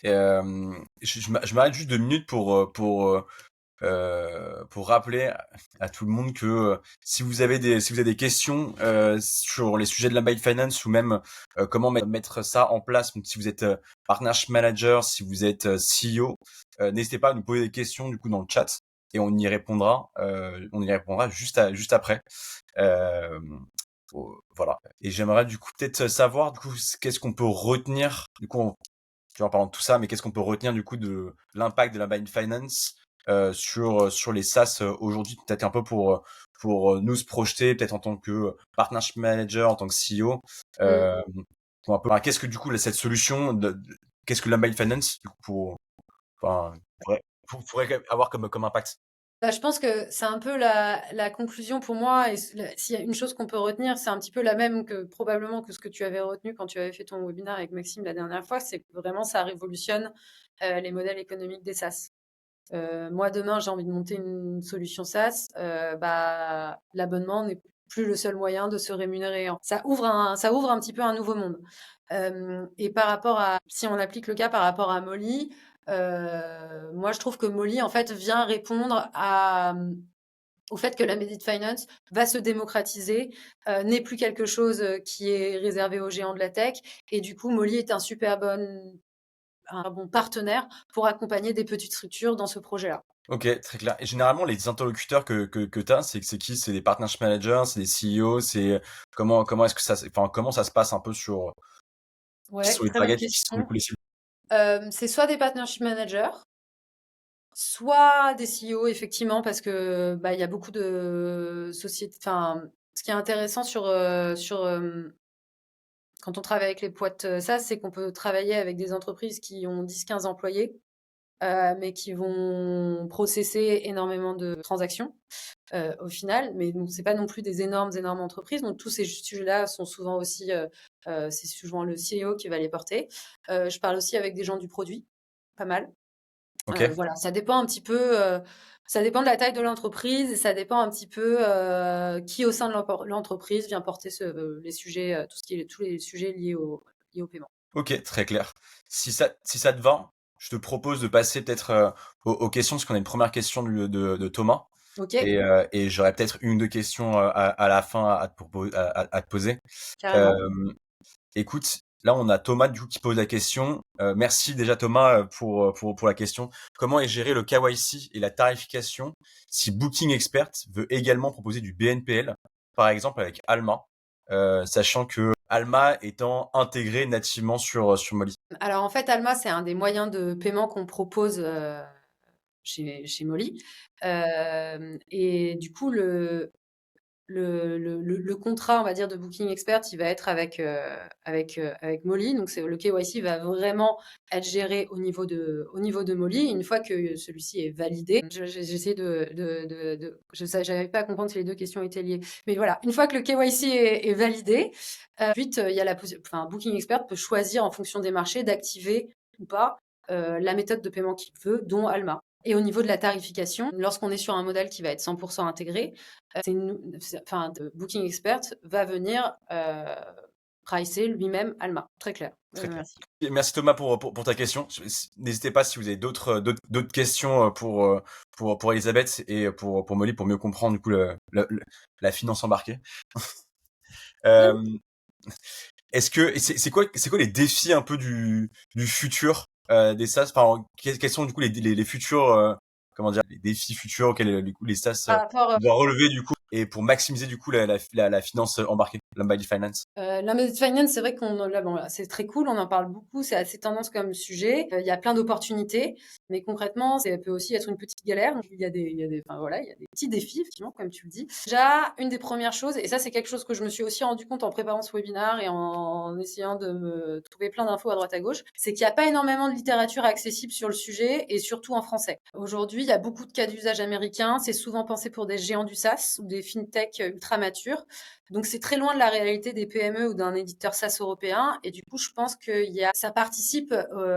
Et, je m'arrête juste 2 minutes pour rappeler à tout le monde que si vous avez des questions sur les sujets de la Byte Finance ou même comment mettre ça en place, donc si vous êtes partnership manager, si vous êtes CEO, n'hésitez pas à nous poser des questions du coup dans le chat et on y répondra juste après. Euh, voilà. Et j'aimerais du coup peut-être savoir du coup qu'est-ce qu'on peut retenir du coup tu vois, en parlant de tout ça, mais qu'est-ce qu'on peut retenir du coup de l'impact de la Byte Finance sur les SaaS aujourd'hui, peut-être un peu pour nous se projeter, peut-être en tant que partnership manager, en tant que CEO, pour un peu, enfin, qu'est-ce que du coup cette solution, qu'est-ce que la Byte Finance du coup enfin, pourrait avoir comme impact? Je pense que c'est un peu la conclusion pour moi. Et s'il y a une chose qu'on peut retenir, c'est un petit peu la même que probablement que ce que tu avais retenu quand tu avais fait ton webinaire avec Maxime la dernière fois, c'est que vraiment ça révolutionne les modèles économiques des SaaS. Moi, demain, j'ai envie de monter une solution SaaS, l'abonnement n'est plus le seul moyen de se rémunérer. Ça ouvre un petit peu un nouveau monde. Et si on applique le cas par rapport à Molly, moi, je trouve que Molly, en fait, vient répondre au fait que la Medit Finance va se démocratiser, n'est plus quelque chose qui est réservé aux géants de la tech. Et du coup, Molly est un bon partenaire pour accompagner des petites structures dans ce projet-là. Ok, très clair. Et généralement, les interlocuteurs que tu as, c'est qui? C'est des partnership managers, c'est des CEO, c'est comment est-ce que comment ça se passe un peu qui Ouais, sont les très bonne targets, qui sont du question. coup les cibles? C'est soit des partnership managers, soit des CEO, effectivement, parce que il y a beaucoup de sociétés. Enfin, ce qui est intéressant quand on travaille avec les boîtes SaaS, c'est qu'on peut travailler avec des entreprises qui ont 10-15 employés, mais qui vont processer énormément de transactions au final. Mais donc, c'est pas non plus des énormes entreprises. Donc, tous ces sujets-là sont souvent aussi, c'est souvent le CEO qui va les porter. Je parle aussi avec des gens du produit, pas mal. Ok. Voilà, ça dépend un petit peu, ça dépend de la taille de l'entreprise et ça dépend un petit peu qui au sein de l'entreprise vient porter les sujets, tous les sujets liés au paiement. OK, très clair. Si ça te va, je te propose de passer peut-être, aux questions, parce qu'on a une première question de Thomas OK, et j'aurais peut-être une ou 2 questions, à la fin à te poser. carrément. Hem, Écoute, là, on a Thomas, du coup, qui pose la question. Merci déjà Thomas, pour la question. Comment est géré le KYC et la tarification si Booking Expert veut également proposer du BNPL, par exemple avec Alma, sachant que Alma étant intégré nativement sur Molly? Alors en fait, Alma, c'est un des moyens de paiement qu'on propose chez Molly. Et du coup, le contrat, on va dire, de Booking Expert, il va être avec Molly. Donc, le KYC va vraiment être géré au niveau de Molly. Une fois que celui-ci est validé, j'essaie je n'arrive pas à comprendre si les deux questions étaient liées. Mais voilà, une fois que le KYC est validé, ensuite, il y a enfin, Booking Expert peut choisir en fonction des marchés d'activer ou pas la méthode de paiement qu'il veut, dont Alma. Et au niveau de la tarification, lorsqu'on est sur un modèle qui va être 100% intégré, enfin, Booking Expert va venir pricer lui-même Alma. Très clair. Très clair. Merci. Et merci Thomas pour ta question. N'hésitez pas si vous avez d'autres questions pour Elisabeth et pour Molly pour mieux comprendre du coup la finance embarquée. Euh, Est-ce que c'est quoi les défis un peu du futur des SaaS? Enfin, quels sont du coup les futurs comment dire, les défis futurs auxquels du coup les SaaS Par rapport doivent relever du coup et pour maximiser du coup la finance embarquée, l'embedded finance? l'embedded finance, c'est vrai là, bon, là, c'est très cool, on en parle beaucoup, c'est assez tendance comme sujet. Il y a plein d'opportunités, mais concrètement, ça peut aussi être une petite galère. Donc, enfin, voilà, il y a des petits défis, effectivement, comme tu le dis. Déjà, une des premières choses, et ça, c'est quelque chose que je me suis aussi rendu compte en préparant ce webinaire et en essayant de me trouver plein d'infos à droite à gauche, c'est qu'il n'y a pas énormément de littérature accessible sur le sujet et surtout en français. Aujourd'hui, il y a beaucoup de cas d'usage américains, c'est souvent pensé pour des géants du SaaS ou des fintech ultra matures. Donc c'est très loin de la réalité des PME ou d'un éditeur SaaS européen. Et du coup, je pense que ça participe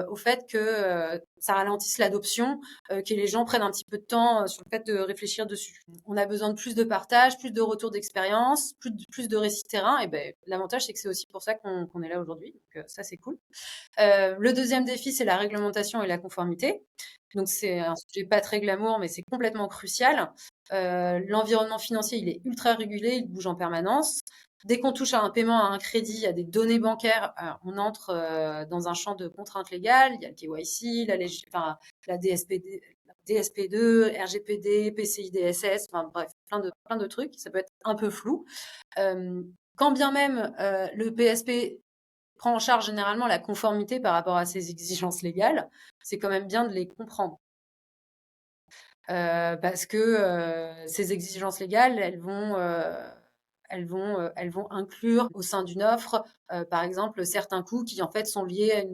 au fait que ça ralentisse l'adoption, que les gens prennent un petit peu de temps sur le fait de réfléchir dessus. On a besoin de plus de partage, plus de retours d'expérience, plus de récits de terrain. Et ben, l'avantage, c'est que c'est aussi pour ça qu'on est là aujourd'hui. Donc ça, c'est cool. Le deuxième défi, c'est la réglementation et la conformité. Donc c'est un sujet pas très glamour, mais c'est complètement crucial. L'environnement financier, il est ultra régulé, il bouge en permanence. Dès qu'on touche à un paiement, à un crédit, à des données bancaires, on entre dans un champ de contraintes légales. Il y a le KYC, enfin, la DSPD, DSP2, RGPD, PCI DSS, enfin bref, plein de trucs. Ça peut être un peu flou. Quand bien même le PSP prend en charge généralement la conformité par rapport à ces exigences légales, c'est quand même bien de les comprendre. Parce que ces exigences légales, elles vont inclure au sein d'une offre, par exemple, certains coûts qui en fait sont liés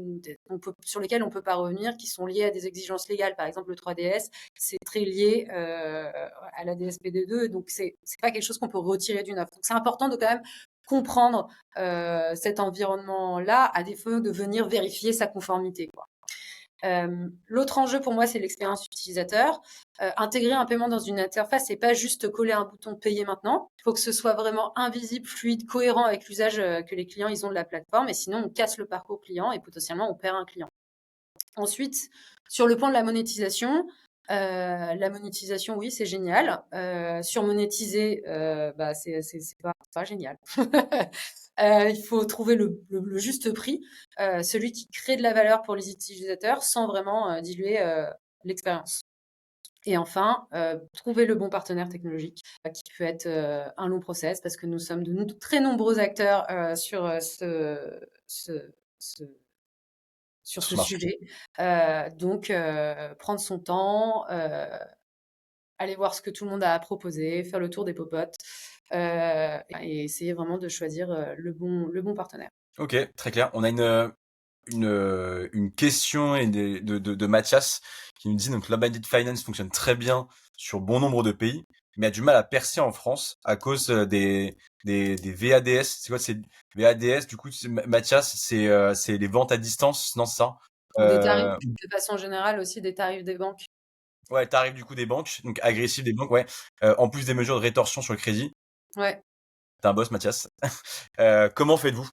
sur lesquels on peut pas revenir, qui sont liés à des exigences légales. Par exemple, le 3DS, c'est très lié à la DSP2, donc c'est pas quelque chose qu'on peut retirer d'une offre. Donc c'est important de quand même comprendre cet environnement-là, à défaut de venir vérifier sa conformité, quoi. L'autre enjeu pour moi, c'est l'expérience utilisateur. Intégrer un paiement dans une interface, c'est pas juste coller un bouton payer maintenant. Il faut que ce soit vraiment invisible, fluide, cohérent avec l'usage que les clients ils ont de la plateforme. Et sinon, on casse le parcours client et potentiellement on perd un client. Ensuite, sur le plan de la monétisation, oui, c'est génial. Surmonétiser, bah, c'est pas génial. Il faut trouver le juste prix, celui qui crée de la valeur pour les utilisateurs sans vraiment diluer l'expérience. Et enfin, trouver le bon partenaire technologique, qui peut être un long process parce que nous sommes de très nombreux acteurs sur ce, ce, sur Sur ce ce marché. sujet. Donc, prendre son temps, aller voir ce que tout le monde a à proposer, faire le tour des popotes et essayer vraiment de choisir le bon partenaire. Ok, très clair. On a une question de Mathias qui nous dit donc l'embedded finance fonctionne très bien sur bon nombre de pays, mais a du mal à percer en France à cause des VADS. C'est quoi, c'est VADS? Du coup, Mathias, c'est les ventes à distance, non, c'est ça? Ou des tarifs, Euh, de façon générale aussi des tarifs des banques. ouais, tarif du coup des banques, donc agressif des banques, ouais. En plus des mesures de rétorsion sur le crédit. Ouais. T'es un boss, Mathias. Comment faites-vous?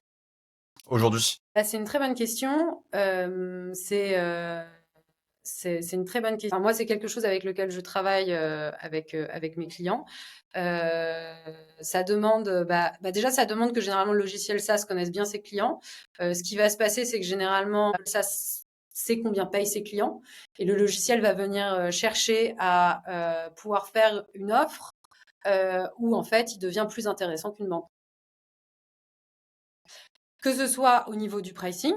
aujourd'hui? Bah, c'est une très bonne question. C'est une très bonne question. Enfin, moi, c'est quelque chose avec lequel je travaille avec mes clients. Euh, Ça demande, déjà, ça demande que généralement le logiciel SaaS connaisse bien ses clients. Ce qui va se passer, c'est que généralement, le SaaS sait combien paye ses clients et le logiciel va venir chercher à pouvoir faire une offre où en fait, il devient plus intéressant qu'une banque. Que ce soit au niveau du pricing.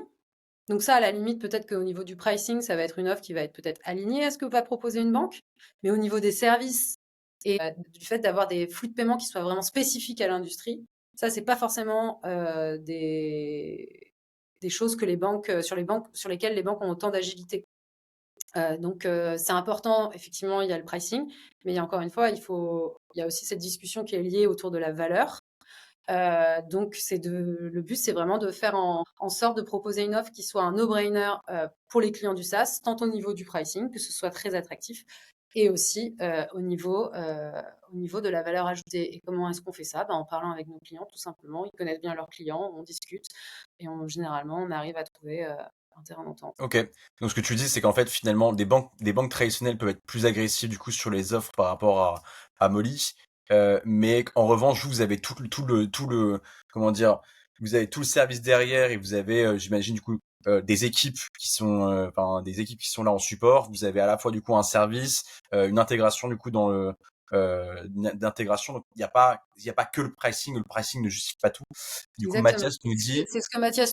Donc ça, à la limite, peut-être qu'au niveau du pricing, ça va être une offre qui va être peut-être alignée à ce que va proposer une banque. Mais au niveau des services et du fait d'avoir des flux de paiement qui soient vraiment spécifiques à l'industrie, ça, c'est pas forcément des choses que les banques, sur lesquelles les banques ont autant d'agilité. C'est important, effectivement, il y a le pricing, mais il y a encore une fois, il y a aussi cette discussion qui est liée autour de la valeur. Le but, c'est vraiment de faire en sorte de proposer une offre qui soit un no-brainer pour les clients du SaaS, tant au niveau du pricing, que ce soit très attractif, et aussi au niveau de la valeur ajoutée. Et comment est-ce qu'on fait ça? En parlant avec nos clients, tout simplement. Ils connaissent bien leurs clients, on discute, et généralement, on arrive à trouver un terrain d'entente. Ok. Donc ce que tu dis, c'est qu'en fait, finalement, des banques traditionnelles peuvent être plus agressives du coup sur les offres par rapport à Molly, mais en revanche, vous avez comment dire, vous avez tout le service derrière et vous avez, j'imagine du coup, des équipes qui sont, des équipes qui sont là en support. Vous avez à la fois du coup un service, une intégration du coup dans d'intégration. Donc il y a pas que le pricing. Le pricing ne justifie pas tout. Du coup, Exactement. Mathias nous dit C'est ce que Mathias.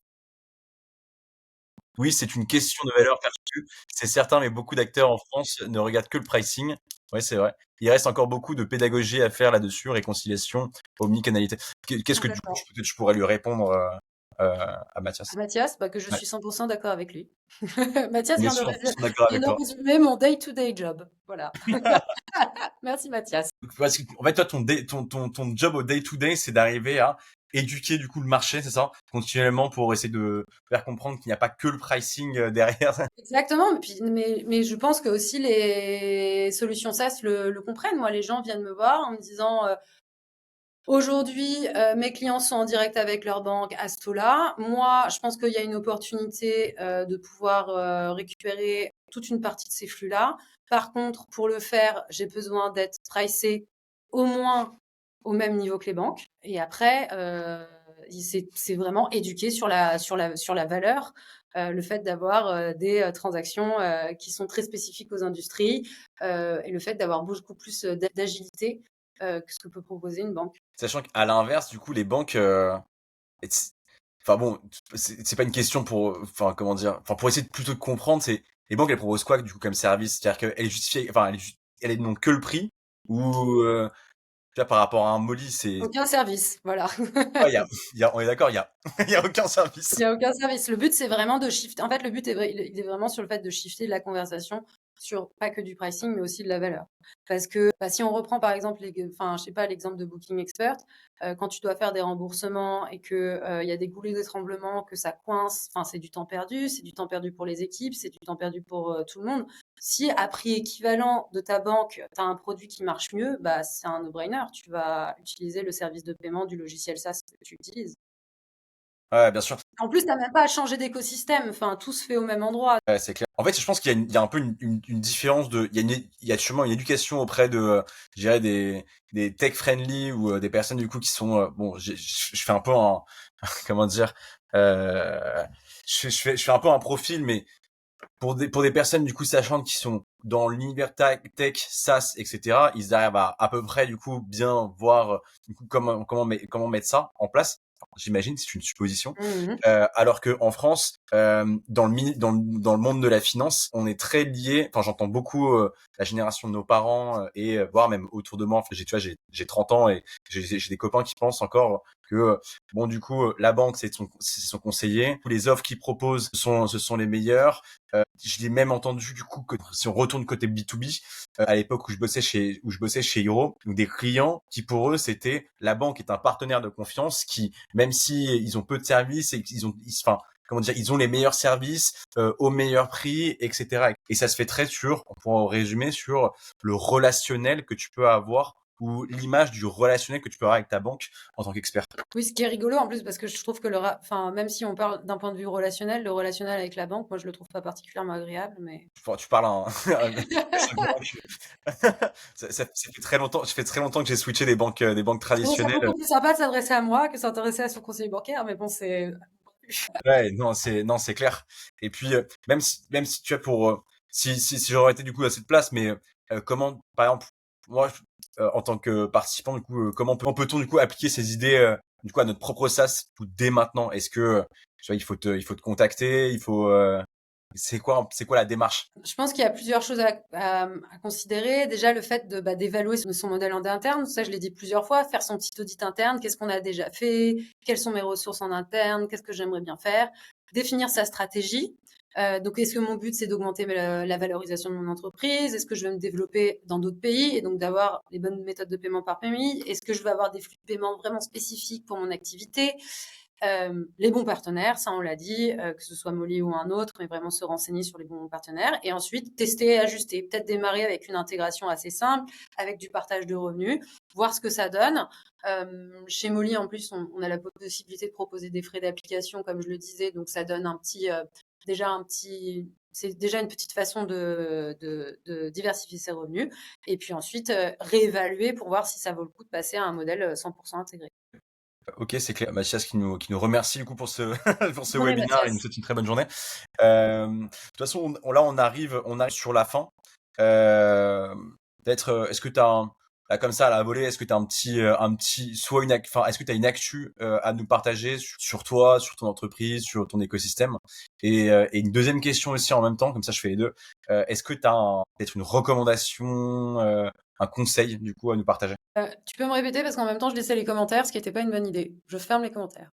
oui, c'est une question de valeur perçue. C'est certain, mais beaucoup d'acteurs en France ne regardent que le pricing. Ouais, c'est vrai. Il reste encore beaucoup de pédagogie à faire là-dessus, réconciliation, omnicanalité. Qu'est-ce que du coup, Complètement. peut-être je pourrais lui répondre à Mathias? Mathias, que je Ouais. suis 100% d'accord avec lui. Mathias Moi aussi, en plus, je suis d'accord vient avec de toi. résumer mon day-to-day job. Voilà. Merci Mathias. Parce que, en fait, toi, ton job au day-to-day, c'est d'arriver à éduquer du coup le marché, c'est ça, continuellement pour essayer de faire comprendre qu'il n'y a pas que le pricing derrière. Exactement. Mais je pense que aussi les solutions SaaS le comprennent. Moi, les gens viennent me voir en me disant aujourd'hui, mes clients sont en direct avec leur banque à ce taux-là. Moi, je pense qu'il y a une opportunité de pouvoir récupérer toute une partie de ces flux-là. Par contre, pour le faire, j'ai besoin d'être pricé au moins au même niveau que les banques. Et après, c'est vraiment éduquer sur la valeur, le fait d'avoir des transactions qui sont très spécifiques aux industries et le fait d'avoir beaucoup plus d'agilité que ce que peut proposer une banque. Sachant qu'à l'inverse, du coup, les banques, et enfin bon, c'est pas une question pour, enfin comment dire, enfin pour essayer de plutôt de comprendre, c'est les banques elles proposent quoi du coup comme service, c'est-à-dire qu'elles justifient, enfin elles n'ont que le prix ou tu vois par rapport à un Molly c'est, Aucun service, voilà. ouais on est d'accord, il y a il y a aucun Il service. n'y a aucun service. Le but, c'est vraiment de shifter. En fait, le but il est vraiment sur le fait de shifter la conversation sur pas que du pricing, mais aussi de la valeur. Parce que si on reprend par exemple, je sais pas, l'exemple de Booking Expert, quand tu dois faire des remboursements et que il y a des goulets d'étranglement, que ça coince, c'est du temps perdu, c'est du temps perdu pour les équipes, c'est du temps perdu pour tout le monde. Si à prix équivalent de ta banque, tu as un produit qui marche mieux, c'est un no-brainer. Tu vas utiliser le service de paiement du logiciel SaaS que tu utilises. Ouais, bien sûr. En plus, t'as même pas à changer d'écosystème. Enfin, tout se fait au même endroit. Ouais, c'est clair. En fait, je pense il y a un peu une différence de, il y a sûrement une éducation auprès de, je dirais des tech friendly ou des personnes du coup qui sont, bon, je fais un peu un, comment dire, je fais un peu un profil, mais pour des personnes du coup sachant qui sont dans l'univers tech, SaaS, etc., ils arrivent à peu près du coup bien voir du coup comment mettre ça en place. J'imagine, c'est une supposition. Mhm. Alors que en France, dans le monde de la finance, on est très lié. Enfin, j'entends beaucoup la génération de nos parents et voire même autour de moi. Enfin, tu vois, j'ai 30 ans et j'ai des copains qui pensent encore que bon, du coup, la banque c'est son conseiller. Tous les offres qu'ils proposent ce sont les meilleures. Je l'ai même entendu du coup que si on retourne côté B2B, à l'époque où je bossais chez Euro, donc des clients qui pour eux c'était la banque est un partenaire de confiance qui même si ils ont peu de services et enfin comment dire, ils ont les meilleurs services au meilleur prix, etc. Et ça se fait très sur, on pourrait résumer sur le relationnel que tu peux avoir ou l'image du relationnel que tu peux avoir avec ta banque en tant qu'expert? Oui, ce qui est rigolo en plus, parce que je trouve que enfin, même si on parle d'un point de vue relationnel, le relationnel avec la banque, moi, je le trouve pas particulièrement agréable, mais Tu parles en simplement que ça fait très longtemps que j'ai switché des banques je trouve ça traditionnelles. beaucoup plus sympa de s'adresser à moi que s'intéresser à son conseiller bancaire, mais bon, c'est Ouais, non, c'est clair. Et puis même si tu as pour si j'aurais été du coup à cette place, mais comment, par exemple, moi, en tant que participant, du coup, comment peut-on du coup appliquer ces idées du coup à notre propre SaaS tout dès maintenant? Est-ce que tu vois, il faut te contacter, c'est quoi la démarche? Je pense qu'il y a plusieurs choses à considérer. Déjà, le fait d'évaluer son modèle en interne. Ça, je l'ai dit plusieurs fois. Faire son petit audit interne. Qu'est-ce qu'on a déjà fait? Quelles sont mes ressources en interne? Qu'est-ce que j'aimerais bien faire? Définir sa stratégie. Donc, est-ce que mon but, c'est d'augmenter la valorisation de mon entreprise? Est-ce que je veux me développer dans d'autres pays et donc d'avoir les bonnes méthodes de paiement par pays? Est-ce que je veux avoir des flux de paiement vraiment spécifiques pour mon activité? Les bons partenaires, ça on l'a dit, que ce soit Molly ou un autre, mais vraiment se renseigner sur les bons partenaires et ensuite tester et ajuster. Peut-être démarrer avec une intégration assez simple, avec du partage de revenus, voir ce que ça donne. Chez Molly, en plus, on a la possibilité de proposer des frais d'application, comme je le disais, donc ça donne c'est déjà une petite façon de diversifier ses revenus. Et puis ensuite, réévaluer pour voir si ça vaut le coup de passer à un modèle 100% intégré. Ok, c'est clair. Mathias qui nous remercie du coup pour ce pour ce Non mais webinaire et nous Mathias. souhaite une très bonne journée. De toute façon, là on arrive sur la fin. Peut-être, est-ce que tu as là, comme ça à la volée, est-ce que tu as un petit, soit enfin, est-ce que tu as une actu à nous partager sur toi, sur ton entreprise, sur ton écosystème? Et une deuxième question aussi en même temps, comme ça je fais les deux. Est-ce que tu as peut-être une recommandation, un conseil du coup à nous partager? Tu peux me répéter parce qu'en même temps, je laissais les commentaires, ce qui n'était pas une bonne idée. Je ferme les commentaires.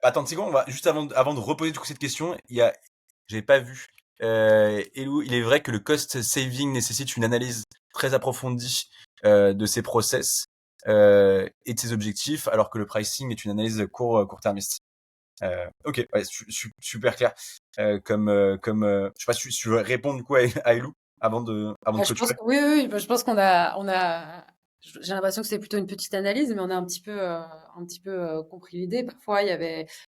Attends une seconde, on va juste avant de reposer du coup cette question, j'avais pas vu. Elou, il est vrai que le cost saving nécessite une analyse très approfondie de ses process et de ses objectifs, alors que le pricing est une analyse court-termiste. Ok, ouais, super clair. Je sais pas si tu veux répondre du coup à Elou avant de Je pense clôturer. que, oui, oui, oui, je pense j'ai l'impression que c'est plutôt une petite analyse, mais on a un petit peu compris l'idée. Parfois,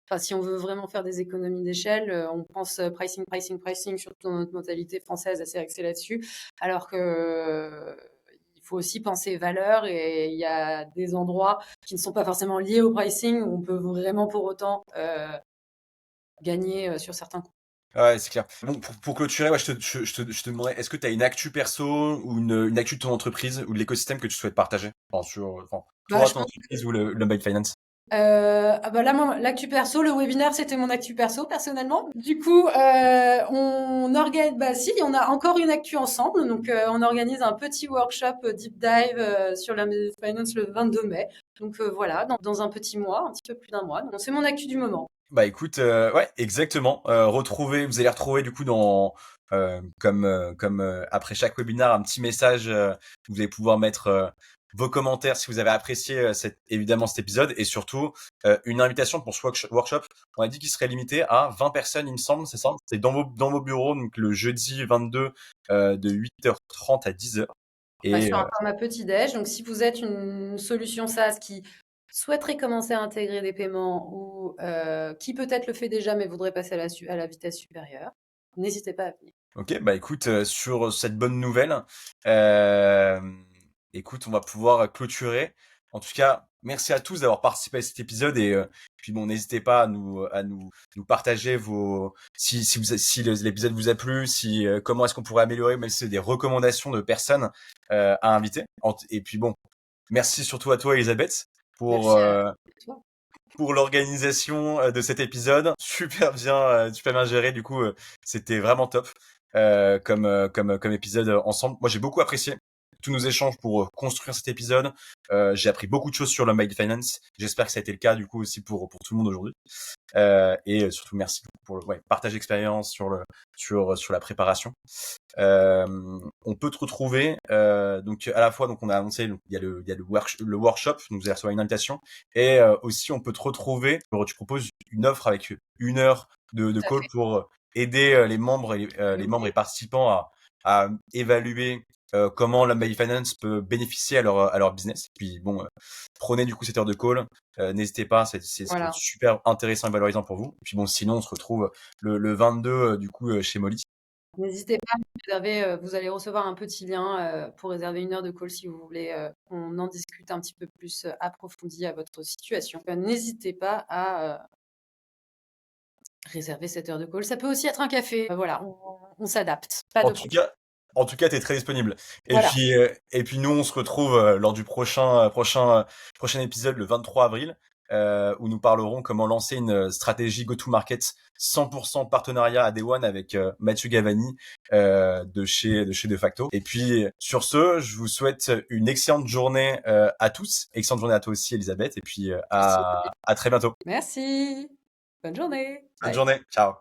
enfin, si on veut vraiment faire des économies d'échelle, on pense pricing, pricing, pricing, surtout dans notre mentalité française assez axée là-dessus, alors que il faut aussi penser valeur et il y a des endroits qui ne sont pas forcément liés au pricing où on peut vraiment pour autant gagner sur certains coûts. Ouais, c'est clair. Bon, pour clôturer, ouais, je te demandais, est-ce que tu as une actu perso ou une actu de ton entreprise ou de l'écosystème que tu souhaites partager? Enfin, Bah, toi, je ton pense entreprise ou le Byte Finance? Ah bah là, moi, l'actu perso, le webinaire, c'était mon actu perso, personnellement. Du coup, on organise, bah si, on a encore une actu ensemble. Donc, on organise un petit workshop deep dive sur la finance le 22 mai. Donc, voilà, dans un petit mois, un petit peu plus d'un mois. Donc, c'est mon actu du moment. Bah écoute, ouais, exactement. Vous allez retrouver du coup comme après chaque webinaire un petit message où vous allez pouvoir mettre vos commentaires si vous avez apprécié évidemment cet épisode et surtout une invitation pour ce workshop. On a dit qu'il serait limité à 20 personnes, il me semble, c'est ça? C'est dans vos bureaux, donc le jeudi 22 de 8h30 à 10h. Et Sur un format petit déj. Donc, si vous êtes une solution SaaS qui souhaiterait commencer à intégrer des paiements ou qui peut-être le fait déjà mais voudrait passer à la vitesse supérieure, n'hésitez pas à venir. ok, bah écoute, sur cette bonne nouvelle, euh, écoute, on va pouvoir clôturer. En tout cas, merci à tous d'avoir participé à cet épisode et puis bon, n'hésitez pas nous partager si l'épisode vous a plu, si comment est-ce qu'on pourrait améliorer, même si c'est des recommandations de personnes à inviter. Et puis bon, merci surtout à toi, Elisabeth, pour Merci à euh, toi. pour l'organisation de cet épisode. Super bien géré. Du coup, c'était vraiment top comme épisode ensemble. Moi, j'ai beaucoup apprécié tous nos échanges pour construire cet épisode. J'ai appris beaucoup de choses sur le Mind Finance. J'espère que ça a été le cas du coup aussi pour tout le monde aujourd'hui. Et surtout, merci pour le partage d'expérience sur la préparation. On peut te retrouver donc à la fois donc on a annoncé donc, il y a le workshop, donc vous allez recevoir une invitation et aussi on peut te retrouver. Tu proposes une offre avec 1 heure de Tout à call fait. pour aider les membres et participants à évaluer comment la May Finance peut bénéficier à leur business. Puis bon, prenez du coup cette heure de call, n'hésitez pas, ça peut être Voilà. super intéressant et valorisant pour vous. Et puis bon, sinon on se retrouve le 22 du coup chez Molly. N'hésitez pas à réserver, vous allez recevoir un petit lien pour réserver une heure de call si vous voulez qu'on en discute un petit peu plus approfondi à votre situation. N'hésitez pas à réserver cette heure de call. Ça peut aussi être un café. Voilà, on s'adapte. Pas En de tout problème. cas, t'es très disponible. Voilà. Et puis nous, on se retrouve lors du prochain épisode le 23 avril, où nous parlerons comment lancer une stratégie go-to-market 100% partenariat à Day One avec Mathieu Gavani de chez De Facto. Et puis sur ce, je vous souhaite une excellente journée à tous, excellente journée à toi aussi, Elisabeth. Et puis Merci. à très bientôt. Merci. Bonne journée. Bonne Bye. journée, ciao.